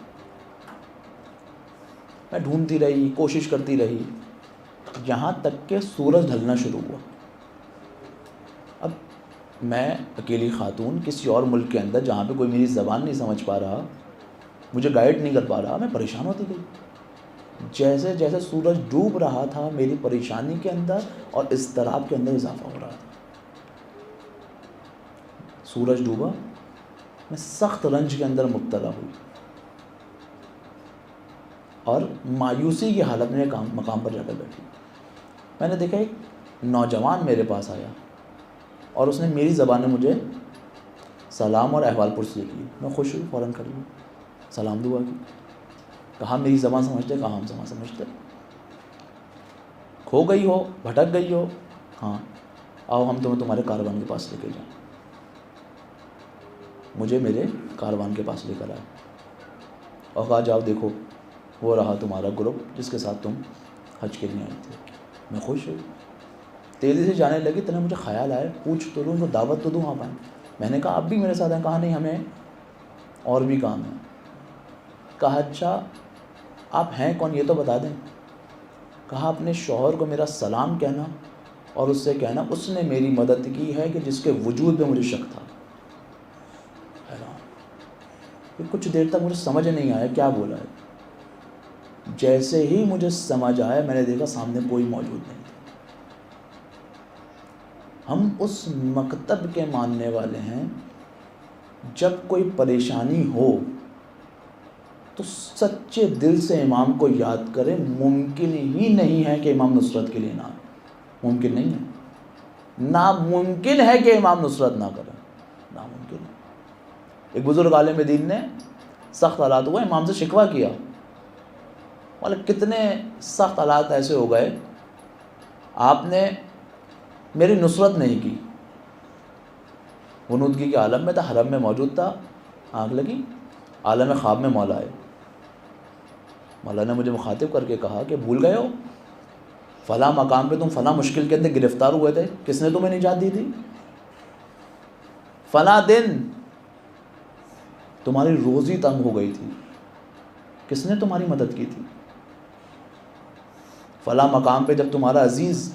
میں ڈھونڈتی رہی، کوشش کرتی رہی، یہاں تک کہ سورج ڈھلنا شروع ہوا۔ اب میں اکیلی خاتون کسی اور ملک کے اندر جہاں پہ کوئی میری زبان نہیں سمجھ پا رہا، مجھے گائیڈ نہیں کر پا رہا، میں پریشان ہوتی گئی۔ جیسے جیسے سورج ڈوب رہا تھا، میری پریشانی کے اندر اور اضطراب کے اندر اضافہ ہو رہا تھا۔ سورج ڈوبا، میں سخت رنج کے اندر مبتلا ہوئی، اور مایوسی کی حالت میں مقام پر جا کر بیٹھی۔ میں نے دیکھا ایک نوجوان میرے پاس آیا، اور اس نے میری زبان میں مجھے سلام اور احوال پرسی کی۔ میں خوش ہوئی، فوراً کھڑی ہوئی، سلام دعا کی۔ کہا میری زبان سمجھتے؟ کہا ہم زبان سمجھتے۔ کھو گئی ہو، بھٹک گئی ہو؟ ہاں، آؤ ہم تمہیں تمہارے کاروان کے پاس لے کے جائیں۔ مجھے میرے کاروان کے پاس لے کر آئے اور کہا جاؤ دیکھو، وہ رہا تمہارا گروپ جس کے ساتھ تم حج کے لیے آئے تھے۔ میں خوش ہوئی، تیزی سے جانے لگی، تو مجھے خیال آئے پوچھ تو لوں، دعوت تو دوں آپ آئیں۔ میں نے کہا آپ بھی میرے ساتھ ہیں؟ کہا نہیں، ہمیں اور بھی کام ہے۔ کہا اچھا آپ ہیں کون یہ تو بتا دیں۔ کہا اپنے شوہر کو میرا سلام کہنا، اور اس سے کہنا اس نے میری مدد کی ہے کہ جس کے وجود پہ مجھے شک تھا۔ پھر کچھ دیر تک مجھے سمجھ نہیں آیا کیا بولا ہے۔ جیسے ہی مجھے سمجھ آیا، میں نے دیکھا سامنے کوئی موجود نہیں تھا۔ ہم اس مکتب کے ماننے والے ہیں، جب کوئی پریشانی ہو تو سچے دل سے امام کو یاد کریں۔ ممکن ہی نہیں ہے کہ امام نصرت کے لیے نہ آئے، ممکن نہیں ہے، ناممکن ہے کہ امام نصرت نہ کریں، ناممکن ہے۔ ایک بزرگ عالم دین نے سخت حالات ہوا، امام سے شکوہ کیا، بولے کتنے سخت حالات ایسے ہو گئے، آپ نے میری نصرت نہیں کی۔ غنودگی کے عالم میں تھا، حرم میں موجود تھا، آنکھ لگی، عالم خواب میں مولا آئے، مولا نے مجھے مخاطب کر کے کہا کہ بھول گئے ہو فلاں مقام پہ تم فلاں مشکل کے اندر گرفتار ہوئے تھے، کس نے تمہیں نجات دی تھی؟ فلاں دن تمہاری روزی تنگ ہو گئی تھی، کس نے تمہاری مدد کی تھی؟ فلاں مقام پہ جب تمہارا عزیز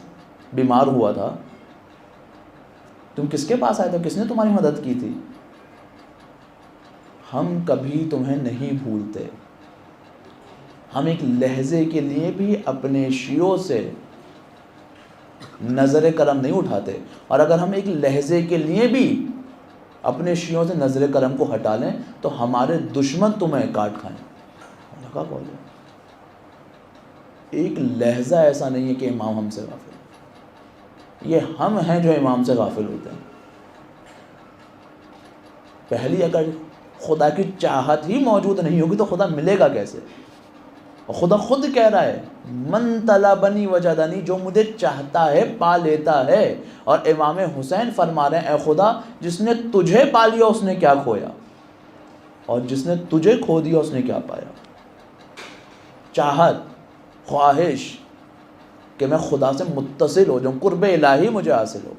بیمار ہوا تھا تم کس کے پاس آئے تھے، کس نے تمہاری مدد کی تھی؟ ہم کبھی تمہیں نہیں بھولتے، ہم ایک لہجے کے لیے بھی اپنے شیعوں سے نظر کرم نہیں اٹھاتے، اور اگر ہم ایک لہجے کے لیے بھی اپنے شیعوں سے نظر کرم کو ہٹا لیں تو ہمارے دشمن تمہیں کاٹ کھائیں۔ اللہ کا قول ہے، ایک لہجہ ایسا نہیں ہے کہ امام ہم سے غافل ہے، یہ ہم ہیں جو امام سے غافل ہوتے ہیں۔ پہلی اگر خدا کی چاہت ہی موجود نہیں ہوگی تو خدا ملے گا کیسے؟ اور خدا خود کہہ رہا ہے من طلبنی وجدنی، جو مجھے چاہتا ہے پا لیتا ہے، اور امام حسین فرما رہے ہیں اے خدا جس نے تجھے پا لیا اس نے کیا کھویا، اور جس نے تجھے کھو دیا اس نے کیا پایا۔ چاہت، خواہش کہ میں خدا سے متصل ہو جاؤں، قرب الہی مجھے حاصل ہو،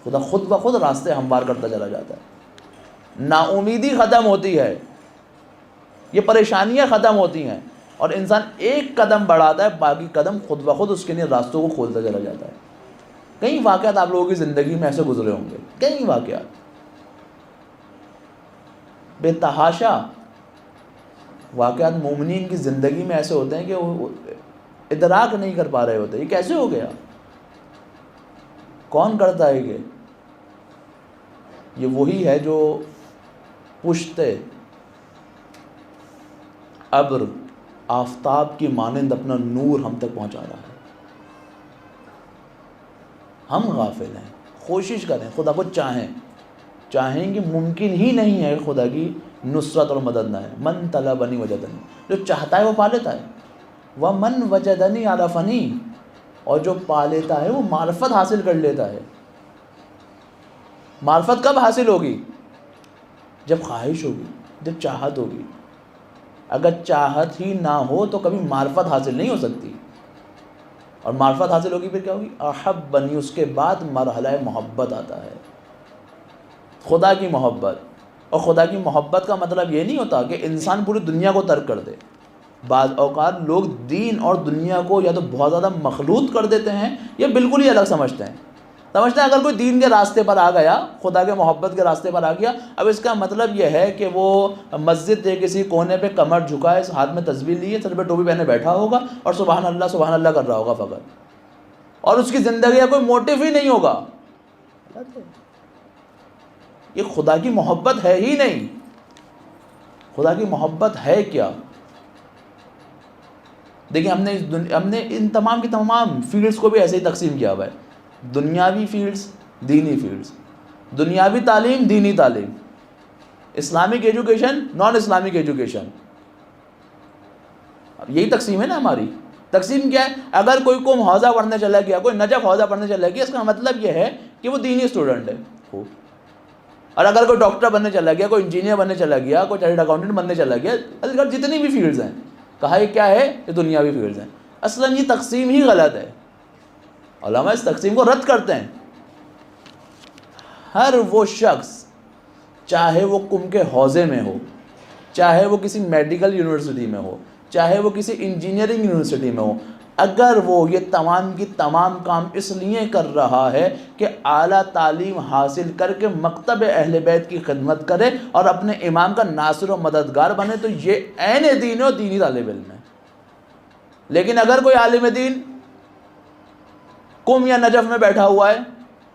خدا خود بخود راستے ہموار کرتا چلا جاتا ہے، نا امیدی ختم ہوتی ہے، یہ پریشانیاں ختم ہوتی ہیں، اور انسان ایک قدم بڑھاتا ہے باقی قدم خود بخود اس کے لیے راستوں کو کھولتا چلا جاتا ہے۔ کئی واقعات آپ لوگوں کی زندگی میں ایسے گزرے ہوں گے، کئی واقعات بے تحاشا واقعات مومنین کی زندگی میں ایسے ہوتے ہیں کہ وہ ادراک نہیں کر پا رہے ہوتے یہ کیسے ہو گیا، کون کرتا ہے یہ وہی ہے جو پشتے ابر آفتاب کی مانند اپنا نور ہم تک پہنچا رہا ہے۔ ہم غافل ہیں، کوشش کریں خدا کو چاہیں گے، ممکن ہی نہیں ہے خدا کی نصرت اور مدد نہ ہے۔ من طلبنی وجدنی، جو چاہتا ہے وہ پا لیتا ہے، ومن وجدنی عرفنی، اور جو پا لیتا ہے وہ معرفت حاصل کر لیتا ہے۔ معرفت کب حاصل ہوگی؟ جب خواہش ہوگی، جب چاہت ہوگی۔ اگر چاہت ہی نہ ہو تو کبھی معرفت حاصل نہیں ہو سکتی، اور معرفت حاصل ہوگی پھر کیا ہوگی؟ احبنی، اس کے بعد مرحلہ محبت آتا ہے، خدا کی محبت۔ اور خدا کی محبت کا مطلب یہ نہیں ہوتا کہ انسان پوری دنیا کو ترک کر دے۔ بعض اوقات لوگ دین اور دنیا کو یا تو بہت زیادہ مخلوط کر دیتے ہیں یا بالکل ہی الگ سمجھتے ہیں اگر کوئی دین کے راستے پر آ گیا، خدا کے محبت کے راستے پر آ گیا، اب اس کا مطلب یہ ہے کہ وہ مسجد کے کسی کونے پہ کمر جھکائے، ہاتھ میں تسبیح لیے، سر پہ ٹوپی پہنے بیٹھا ہوگا اور سبحان اللہ کر رہا ہوگا فقط، اور اس کی زندگی کا کوئی موٹیو ہی نہیں ہوگا۔ یہ خدا کی محبت ہے ہی نہیں۔ خدا کی محبت ہے کیا؟ دیکھیں ہم نے ان تمام کی تمام فیلڈز کو بھی ایسے ہی تقسیم کیا ہوا ہے، دنیاوی فیلڈز، دینی فیلڈز، دنیاوی تعلیم، دینی تعلیم، Islamic education, naan Islamic education, اب یہی تقسیم ہے نا ہماری۔ تقسیم کیا ہے؟ اگر کوئی قوم حوزہ پڑھنے چلا گیا، کوئی نجف حوزہ پڑھنے چلا گیا، اس کا مطلب یہ ہے کہ وہ دینی اسٹوڈنٹ ہے۔ اور اگر کوئی ڈاکٹر بننے چلا گیا، کوئی انجینئر بننے چلا گیا، کوئی چارٹرڈ اکاؤنٹنٹ بننے چلا گیا، اگر جتنی بھی فیلڈز ہیں، کہا یہ کیا ہے؟ یہ دنیاوی فیلڈز ہیں۔ اصلا یہ تقسیم ہی غلط ہے، علماء اس تقسیم کو رد کرتے ہیں۔ ہر وہ شخص، چاہے وہ قم کے حوزے میں ہو، چاہے وہ کسی میڈیکل یونیورسٹی میں ہو، چاہے وہ کسی انجینئرنگ یونیورسٹی میں ہو، اگر وہ یہ تمام کی تمام کام اس لیے کر رہا ہے کہ اعلیٰ تعلیم حاصل کر کے مکتب اہل بیت کی خدمت کرے اور اپنے امام کا ناصر و مددگار بنے، تو یہ عین دین و دینی طالب علم ہے۔ لیکن اگر کوئی عالم دین قم یا نجف میں بیٹھا ہوا ہے،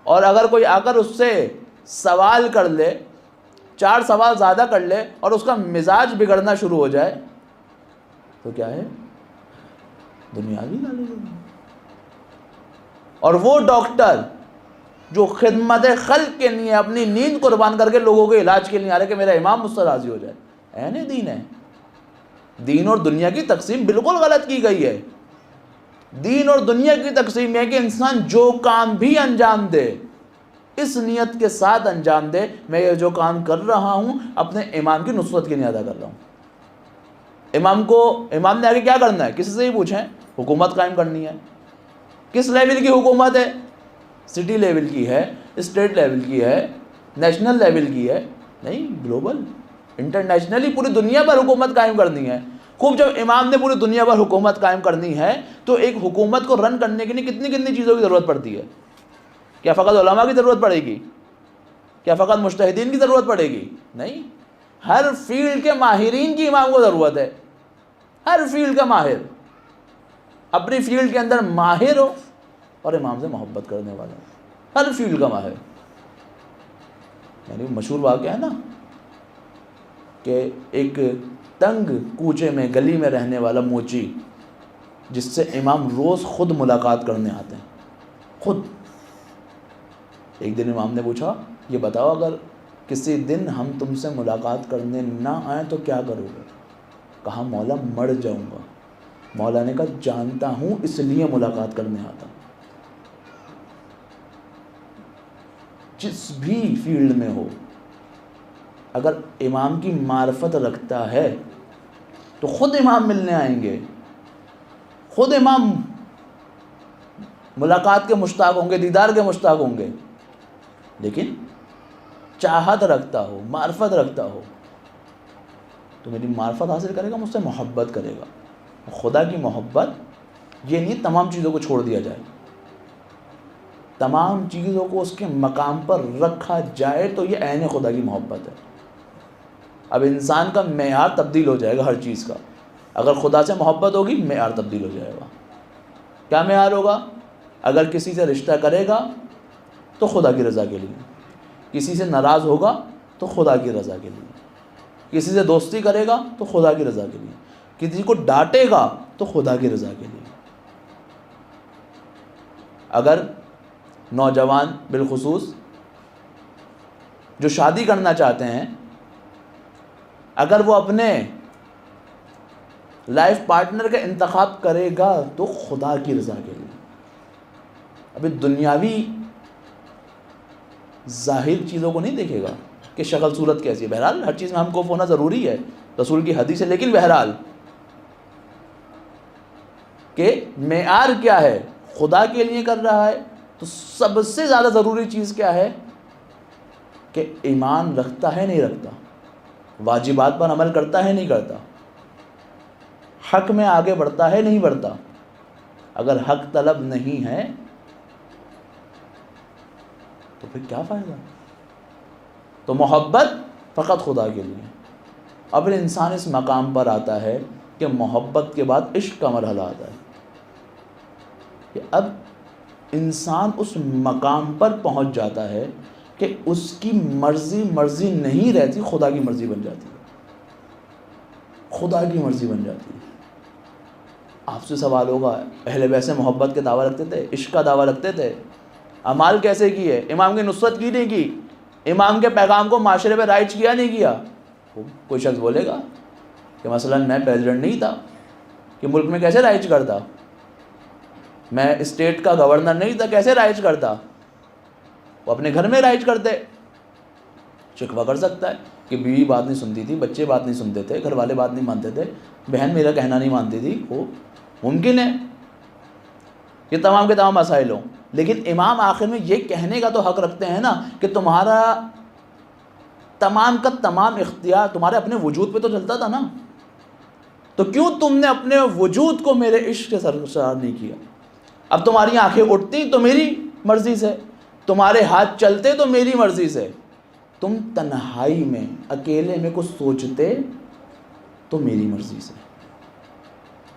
اور اگر کوئی آ کر اس سے سوال کر لے، 4 سوال زیادہ کر لے، اور اس کا مزاج بگڑنا شروع ہو جائے، تو کیا ہے؟ دنیاوی تعلیم۔ اور وہ ڈاکٹر جو خدمت خلق کے لیے اپنی نیند قربان کر کے لوگوں کے علاج کے لیے آ رہے کہ میرا امام مجھ سے راضی ہو جائے، عین دین ہے۔ دین اور دنیا کی تقسیم بالکل غلط کی گئی ہے۔ دین اور دنیا کی تقسیم ہے کہ انسان جو کام بھی انجام دے، اس نیت کے ساتھ انجام دے میں یہ جو کام کر رہا ہوں اپنے امام کی نصرت کے لیے ادا کر رہا ہوں۔ امام نے آگے کیا کرنا ہے کسی سے ہی پوچھیں، حکومت قائم کرنی ہے۔ کس لیول کی حکومت ہے؟ سٹی لیول کی ہے، اسٹیٹ لیول کی ہے، نیشنل لیول کی ہے؟ نہیں، گلوبل، انٹرنیشنلی پوری دنیا پر حکومت قائم کرنی ہے۔ خوب، جب امام نے پوری دنیا پر حکومت قائم کرنی ہے تو ایک حکومت کو رن کرنے کے لیے کتنی کتنی چیزوں کی ضرورت پڑتی ہے؟ کیا فقط علماء کی ضرورت پڑے گی؟ کیا فقط مجتہدین کی ضرورت پڑے گی؟ نہیں، ہر فیلڈ کے ماہرین کی امام کو ضرورت ہے۔ ہر فیلڈ کا ماہر اپنی فیلڈ کے اندر ماہر ہو اور امام سے محبت کرنے والا ہو، ہر فیلڈ کا ماہر۔ یعنی مشہور واقعہ ہے نا کہ ایک تنگ کوچے میں گلی میں رہنے والا موچی جس سے امام روز خود ملاقات کرنے آتے ہیں، خود۔ ایک دن امام نے پوچھا، یہ بتاؤ اگر کسی دن ہم تم سے ملاقات کرنے نہ آئیں تو کیا کرو گے؟ کہا مولا مر جاؤں گا۔ مولا نے کہا جانتا ہوں اس لیے ملاقات کرنے آتا ہوں۔ جس بھی فیلڈ میں ہو اگر امام کی معرفت رکھتا ہے تو خود امام ملنے آئیں گے، خود امام ملاقات کے مشتاق ہوں گے، دیدار کے مشتاق ہوں گے۔ لیکن چاہت رکھتا ہو، معرفت رکھتا ہو تو میری معرفت حاصل کرے گا، مجھ سے محبت کرے گا۔ خدا کی محبت یہ نہیں تمام چیزوں کو چھوڑ دیا جائے، تمام چیزوں کو اس کے مقام پر رکھا جائے تو یہ عین خدا کی محبت ہے۔ اب انسان کا معیار تبدیل ہو جائے گا ہر چیز کا۔ اگر خدا سے محبت ہوگی معیار تبدیل ہو جائے گا۔ کیا معیار ہوگا؟ اگر کسی سے رشتہ کرے گا تو خدا کی رضا کے لیے، کسی سے ناراض ہوگا تو خدا کی رضا کے لیے، کسی سے دوستی کرے گا تو خدا کی رضا کے لیے، کسی کو ڈانٹے گا تو خدا کی رضا کے لیے۔ اگر نوجوان بالخصوص جو شادی کرنا چاہتے ہیں، اگر وہ اپنے لائف پارٹنر کا انتخاب کرے گا تو خدا کی رضا کے لیے۔ ابھی دنیاوی ظاہر چیزوں کو نہیں دیکھے گا کہ شکل صورت کیسی ہے۔ بہرحال ہر چیز میں ہم کو ہونا ضروری ہے، رسول کی حدیث ہے، لیکن بہرحال کہ معیار کیا ہے؟ خدا کے لیے کر رہا ہے تو سب سے زیادہ ضروری چیز کیا ہے کہ ایمان رکھتا ہے نہیں رکھتا، واجبات پر عمل کرتا ہے نہیں کرتا، حق میں آگے بڑھتا ہے نہیں بڑھتا۔ اگر حق طلب نہیں ہے تو پھر کیا فائدہ؟ تو محبت فقط خدا کے لیے۔ اب انسان اس مقام پر آتا ہے کہ محبت کے بعد عشق کا مرحلہ آتا ہے کہ اب انسان اس مقام پر پہنچ جاتا ہے کہ اس کی مرضی نہیں رہتی، خدا کی مرضی بن جاتی ہے، خدا کی مرضی بن جاتی ہے۔ آپ سے سوال ہوگا، اہل بیت سے محبت کے دعویٰ رکھتے تھے، عشق کا دعویٰ رکھتے تھے، اعمال کیسے کیے؟ امام کی نصرت کی نہیں کی، امام کے پیغام کو معاشرے پہ رائج کیا نہیں کیا؟ کوئی شخص بولے گا کہ مثلا میں پریزیڈنٹ نہیں تھا کہ ملک میں کیسے رائج کرتا، میں اسٹیٹ کا گورنر نہیں تھا کیسے رائج کرتا؟ وہ اپنے گھر میں رائج کرتے۔ شکوہ کر سکتا ہے کہ بیوی بات نہیں سنتی تھی، بچے بات نہیں سنتے تھے، گھر والے بات نہیں مانتے تھے، بہن میرا کہنا نہیں مانتی تھی، وہ ممکن ہے یہ تمام کے تمام مسائل ہوں، لیکن امام آخر میں یہ کہنے کا تو حق رکھتے ہیں نا کہ تمہارا تمام کا تمام اختیار تمہارے اپنے وجود پہ تو چلتا تھا نا، تو کیوں تم نے اپنے وجود کو میرے عشق سے سرشار نہیں کیا؟ اب تمہاری آنکھیں اٹھتی تو میری مرضی سے، تمہارے ہاتھ چلتے تو میری مرضی سے، تم تنہائی میں اکیلے میں کچھ سوچتے تو میری مرضی سے۔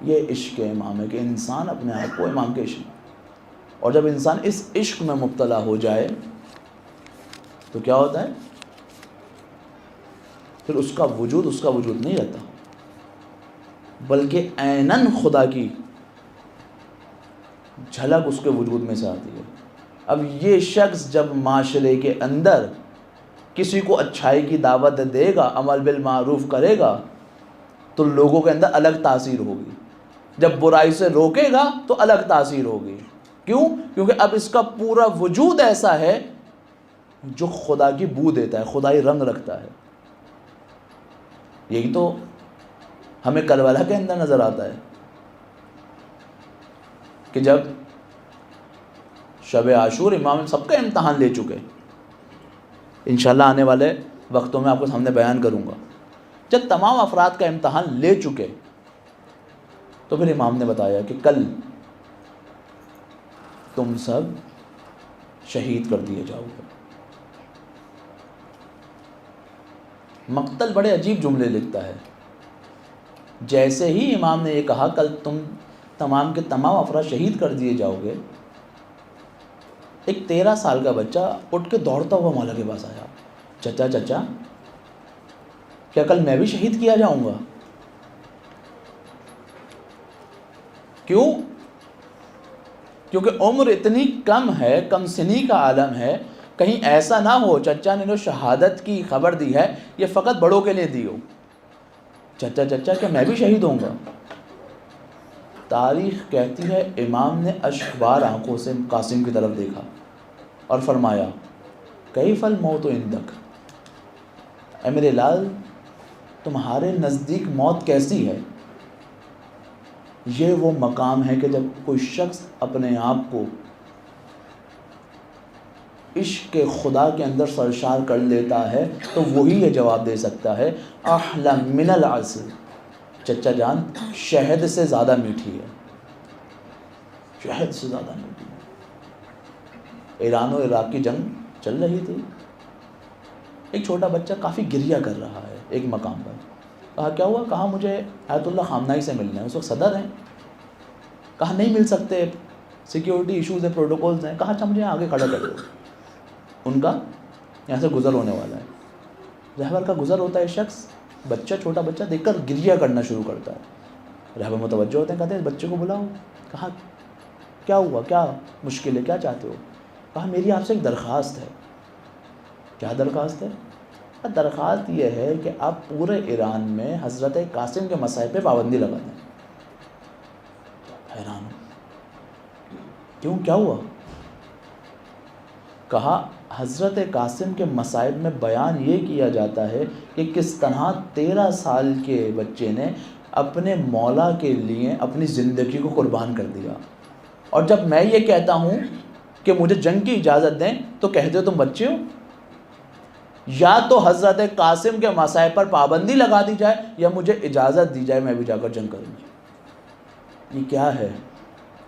یہ عشق امام ہے کہ انسان اپنے آپ کو امام کے عشق میں، اور جب انسان اس عشق میں مبتلا ہو جائے تو کیا ہوتا ہے؟ پھر اس کا وجود نہیں رہتا، بلکہ عیناً خدا کی جھلک اس کے وجود میں سے آتی ہے۔ اب یہ شخص جب معاشرے کے اندر کسی کو اچھائی کی دعوت دے گا، عمل بالمعروف کرے گا تو لوگوں کے اندر الگ تاثیر ہوگی، جب برائی سے روکے گا تو الگ تاثیر ہوگی۔ کیوں؟ کیونکہ اب اس کا پورا وجود ایسا ہے جو خدا کی بو دیتا ہے، خدائی رنگ رکھتا ہے. یہی تو ہمیں کربلا کے اندر نظر آتا ہے کہ جب شب عاشور امام سب کا امتحان لے چکے، انشاءاللہ آنے والے وقتوں میں آپ کو سامنے بیان کروں گا، جب تمام افراد کا امتحان لے چکے تو پھر امام نے بتایا کہ کل تم سب شہید کر دیے جاؤ گے. مقتل بڑے عجیب جملے لکھتا ہے. جیسے ہی امام نے یہ کہا کل تم تمام کے تمام افراد شہید کر دیے جاؤ گے، ایک 13 سال کا بچہ اٹھ کے دوڑتا ہوا مولا کے پاس آیا. چچا چچا کیا کل میں بھی شہید کیا جاؤں گا؟ کیوں؟ کیونکہ عمر اتنی کم ہے، کم سنی کا عالم ہے، کہیں ایسا نہ ہو چچا نے جو شہادت کی خبر دی ہے یہ فقط بڑوں کے لیے دی ہو. چچا چچا کیا میں بھی شہید ہوں گا؟ تاریخ کہتی ہے امام نے اشکبار آنکھوں سے قاسم کی طرف دیکھا اور فرمایا کیف الموت عندک، اے میرے لال تمہارے نزدیک موت کیسی ہے؟ یہ وہ مقام ہے کہ جب کوئی شخص اپنے آپ کو عشق خدا کے اندر سرشار کر لیتا ہے تو وہی یہ جواب دے سکتا ہے احلی من العسل، چچا جان شہد سے زیادہ میٹھی ہے، شہد سے زیادہ میٹھی ہے. ایران و عراق کی جنگ چل رہی تھی، ایک چھوٹا بچہ کافی گریہ کر رہا ہے ایک مقام پر. کہا کیا ہوا؟ کہا مجھے آیت اللہ خامنائی سے ملنا ہے، اس وقت صدر ہیں. کہا نہیں مل سکتے، سیکیورٹی ایشوز ہیں، پروٹوکولز ہیں. کہا اچھا مجھے آگے کھڑا کر دو، ان کا یہاں سے گزر ہونے والا ہے. رہبر کا گزر ہوتا ہے، شخص بچہ چھوٹا بچہ دیکھ کر گریہ کرنا شروع کرتا ہے. رہبر متوجہ ہوتے ہیں، کہتے ہیں بچے کو بلاؤ. کہا کیا ہوا، کیا مشکل ہے، کیا چاہتے ہو؟ کہا میری آپ سے ایک درخواست ہے. کیا درخواست ہے؟ درخواست یہ ہے کہ آپ پورے ایران میں حضرت قاسم کے مصائب پہ پابندی لگا دیں. حیران کیوں، کیا ہوا؟ کہا حضرت قاسم کے مصائب میں بیان یہ کیا جاتا ہے کہ کس طرح 13 سال کے بچے نے اپنے مولا کے لیے اپنی زندگی کو قربان کر دیا، اور جب میں یہ کہتا ہوں کہ مجھے جنگ کی اجازت دیں تو کہتے ہو تم بچے ہو. یا تو حضرت قاسم کے مصائب پر پابندی لگا دی جائے یا مجھے اجازت دی جائے میں بھی جا کر جنگ کروں. یہ کیا ہے؟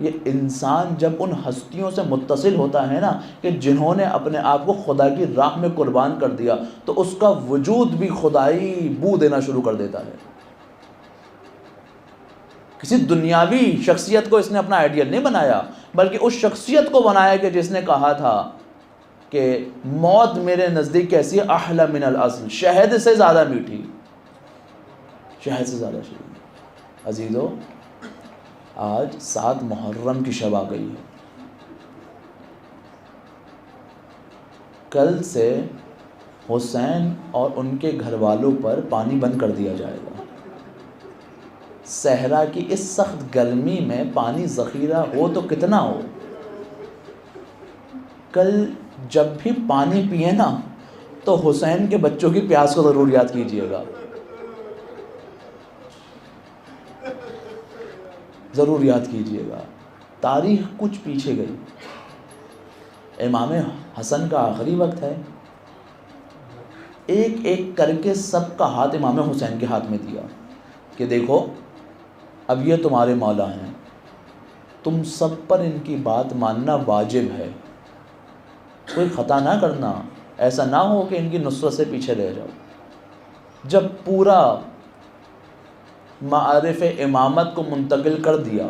یہ انسان جب ان ہستیوں سے متصل ہوتا ہے نا کہ جنہوں نے اپنے آپ کو خدا کی راہ میں قربان کر دیا تو اس کا وجود بھی خدائی بو دینا شروع کر دیتا ہے. کسی دنیاوی شخصیت کو اس نے اپنا آئیڈیل نہیں بنایا، بلکہ اس شخصیت کو بنایا کہ جس نے کہا تھا کہ موت میرے نزدیک کیسی ہے؟ احلی من العسل، شہد سے زیادہ میٹھی، شہد سے زیادہ شہید. عزیزو آج 7 محرم کی شب آ گئی ہے. کل سے حسین اور ان کے گھر والوں پر پانی بند کر دیا جائے گا. صحرا کی اس سخت گرمی میں پانی ذخیرہ ہو تو کتنا ہو. کل جب بھی پانی پیے نا تو حسین کے بچوں کی پیاس کو ضرور یاد کیجیے گا، ضرور یاد کیجیے گا. تاریخ کچھ پیچھے گئی. امام حسن کا آخری وقت ہے، ایک ایک کر کے سب کا ہاتھ امام حسین کے ہاتھ میں دیا کہ دیکھو اب یہ تمہارے مولا ہیں، تم سب پر ان کی بات ماننا واجب ہے، کوئی خطا نہ کرنا، ایسا نہ ہو کہ ان کی نصرت سے پیچھے رہ جاؤ. جب پورا معارف امامت کو منتقل کر دیا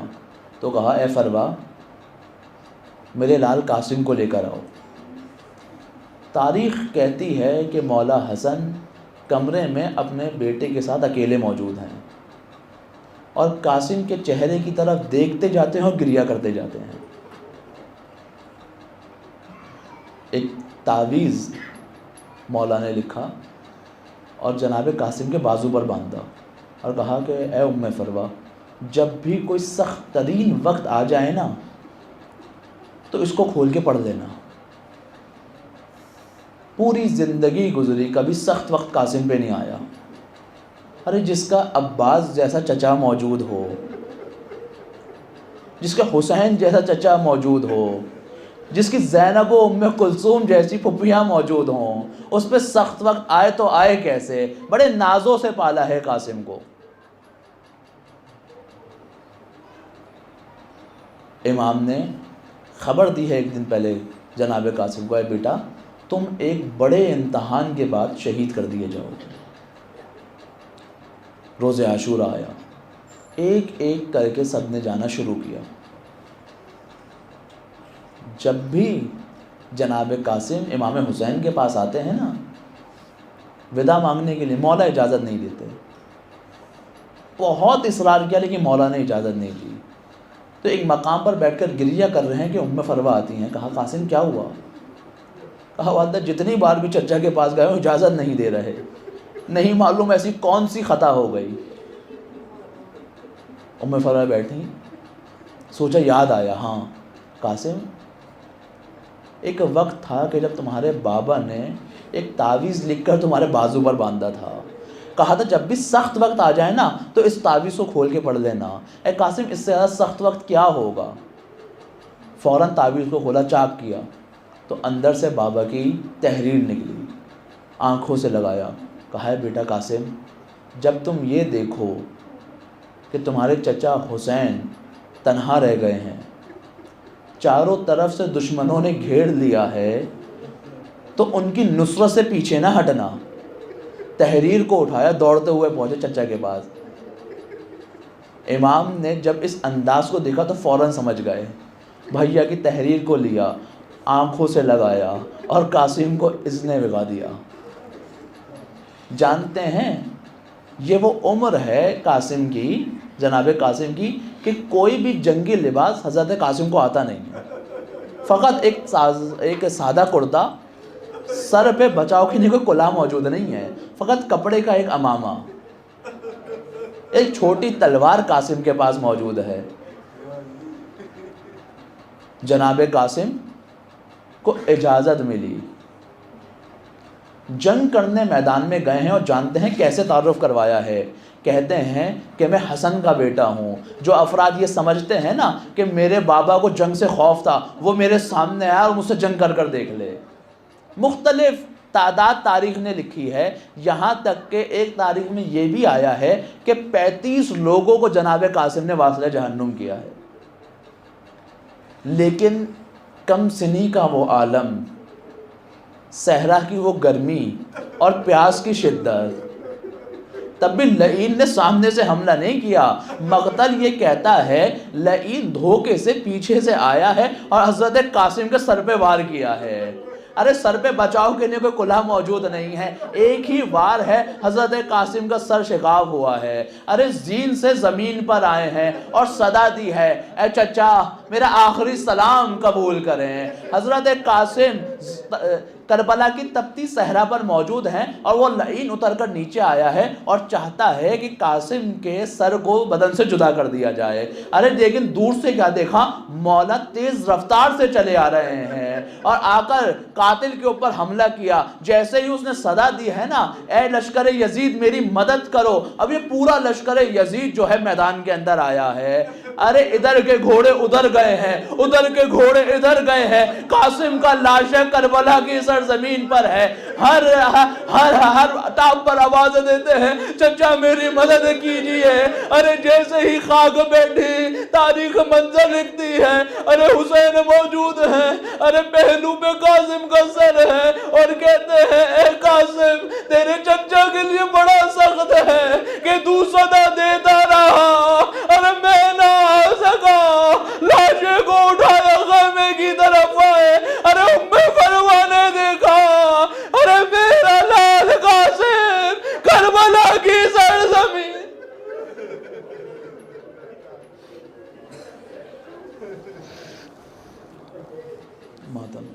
تو کہا اے فروا میرے لال قاسم کو لے کر آؤ. تاریخ کہتی ہے کہ مولا حسن کمرے میں اپنے بیٹے کے ساتھ اکیلے موجود ہیں اور قاسم کے چہرے کی طرف دیکھتے جاتے ہیں اور گریہ کرتے جاتے ہیں. ایک تعویذ مولا نے لکھا اور جناب قاسم کے بازو پر باندھا اور کہا کہ اے ام فروا جب بھی کوئی سخت ترین وقت آ جائے نا تو اس کو کھول کے پڑھ لینا. پوری زندگی گزری، کبھی سخت وقت قاسم پہ نہیں آیا۔ ارے جس کا عباس جیسا چچا موجود ہو، جس کا حسین جیسا چچا موجود ہو، جس کی زینب و ام کلثوم جیسی پھپھیاں موجود ہوں، اس پہ سخت وقت آئے تو آئے کیسے؟ بڑے نازوں سے پالا ہے قاسم کو۔ امام نے خبر دی ہے ایک دن پہلے جناب قاسم کو، اے بیٹا تم ایک بڑے امتحان کے بعد شہید کر دیے جاؤ گے۔ روز عاشورہ آیا، ایک ایک کر کے سب نے جانا شروع کیا۔ جب بھی جناب قاسم امام حسین کے پاس آتے ہیں نا ودا مانگنے کے لیے، مولا اجازت نہیں دیتے، بہت اصرار کیا لیکن مولا نے اجازت نہیں دی۔ تو ایک مقام پر بیٹھ کر گریہ کر رہے ہیں کہ ام فروا آتی ہیں، کہا قاسم کیا ہوا؟ کہا والدہ جتنی بار بھی چچا کے پاس گئے ہوں اجازت نہیں دے رہے، نہیں معلوم ایسی کون سی خطا ہو گئی۔ ام فروا بیٹھی، سوچا، یاد آیا، ہاں قاسم ایک وقت تھا کہ جب تمہارے بابا نے ایک تعویذ لکھ کر تمہارے بازو پر باندھا تھا، کہا تھا جب بھی سخت وقت آ جائے نا تو اس تعویذ کو کھول کے پڑھ لینا۔ اے قاسم اس سے زیادہ سخت وقت کیا ہوگا؟ فوراً تعویذ کو کھولا، چاک کیا تو اندر سے بابا کی تحریر نکلی، آنکھوں سے لگایا، کہا ہے بیٹا قاسم جب تم یہ دیکھو کہ تمہارے چچا حسین تنہا رہ گئے ہیں، چاروں طرف سے دشمنوں نے گھیر لیا ہے، تو ان کی نصرت سے پیچھے نہ ہٹنا۔ تحریر کو اٹھایا، دوڑتے ہوئے پہنچے چچا کے پاس۔ امام نے جب اس انداز کو دیکھا تو فوراً سمجھ گئے، بھیا کی تحریر کو لیا، آنکھوں سے لگایا اور قاسم کو اذن بگا دیا۔ جانتے ہیں یہ وہ عمر ہے قاسم کی، جناب قاسم کی، کہ کوئی بھی جنگی لباس حضرت قاسم کو آتا نہیں ہے، فقط ایک سادہ کرتا، سر پہ بچاؤ کے لیے کوئی کلاه موجود نہیں ہے، فقط کپڑے کا ایک امامہ، ایک چھوٹی تلوار قاسم کے پاس موجود ہے۔ جناب قاسم کو اجازت ملی، جنگ کرنے میدان میں گئے ہیں اور جانتے ہیں کیسے تعارف کروایا ہے۔ کہتے ہیں کہ میں حسن کا بیٹا ہوں۔ جو افراد یہ سمجھتے ہیں نا کہ میرے بابا کو جنگ سے خوف تھا، وہ میرے سامنے آیا اور مجھ سے جنگ کر دیکھ لے۔ مختلف تعداد تاریخ نے لکھی ہے، یہاں تک کہ ایک تاریخ میں یہ بھی آیا ہے کہ 35 لوگوں کو جناب قاسم نے واصلہ جہنم کیا ہے۔ لیکن کم سنی کا وہ عالم، صحرا کی وہ گرمی اور پیاس کی شدت، تب بھی لعین نے سامنے سے حملہ نہیں کیا۔ مقتل یہ کہتا ہے لعین دھوکے سے پیچھے سے آیا ہے اور حضرت قاسم کے سر پہ وار کیا ہے۔ ارے سر پہ بچاؤ کے لیے کوئی کلہا موجود نہیں ہے، ایک ہی وار ہے، حضرت قاسم کا سر شگاف ہوا ہے۔ ارے زین سے زمین پر آئے ہیں اور صدا دی ہے، اے چچا میرا آخری سلام قبول کریں۔ حضرت قاسم کربلا کی تپتی صحرا پر موجود ہیں اور وہ لعین اتر کر نیچے آیا ہے اور چاہتا ہے کہ قاسم کے سر کو بدن سے جدا کر دیا جائے۔ ارے لیکن دور سے کیا دیکھا، مولا تیز رفتار سے چلے آ رہے ہیں اور آ کر قاتل کے اوپر حملہ کیا۔ جیسے ہی اس نے صدا دی ہے نا، اے لشکر یزید میری مدد کرو، اب یہ پورا لشکر یزید جو ہے میدان کے اندر آیا ہے۔ ارے ادھر کے گھوڑے ادھر گئے ہیں، ادھر کے گھوڑے ادھر گئے ہیں، قاسم کا لاش کربلا کی سرزمین پر ہے۔ ہر ٹاپ پر آوازیں دیتے ہیں چچا میری مدد کیجئے۔ ارے جیسے ہی خاک بیٹھی تاریخ منظر لکھتی ہے، ارے حسین موجود ہیں، ارے پہلو پہ قاسم کا سر ہے اور کہتے ہیں اے قاسم تیرے چچا کے لیے بڑا سخت ہے کہ تو صدا دیتا رہا، ارے میں نہ آ سکا، لاشے کو اٹھایا خیمے کی طرف آئے، ارے ام فروا نے دیکھا، ارے میرا لال قاسم کربلا کی سرزمین۔ ماتم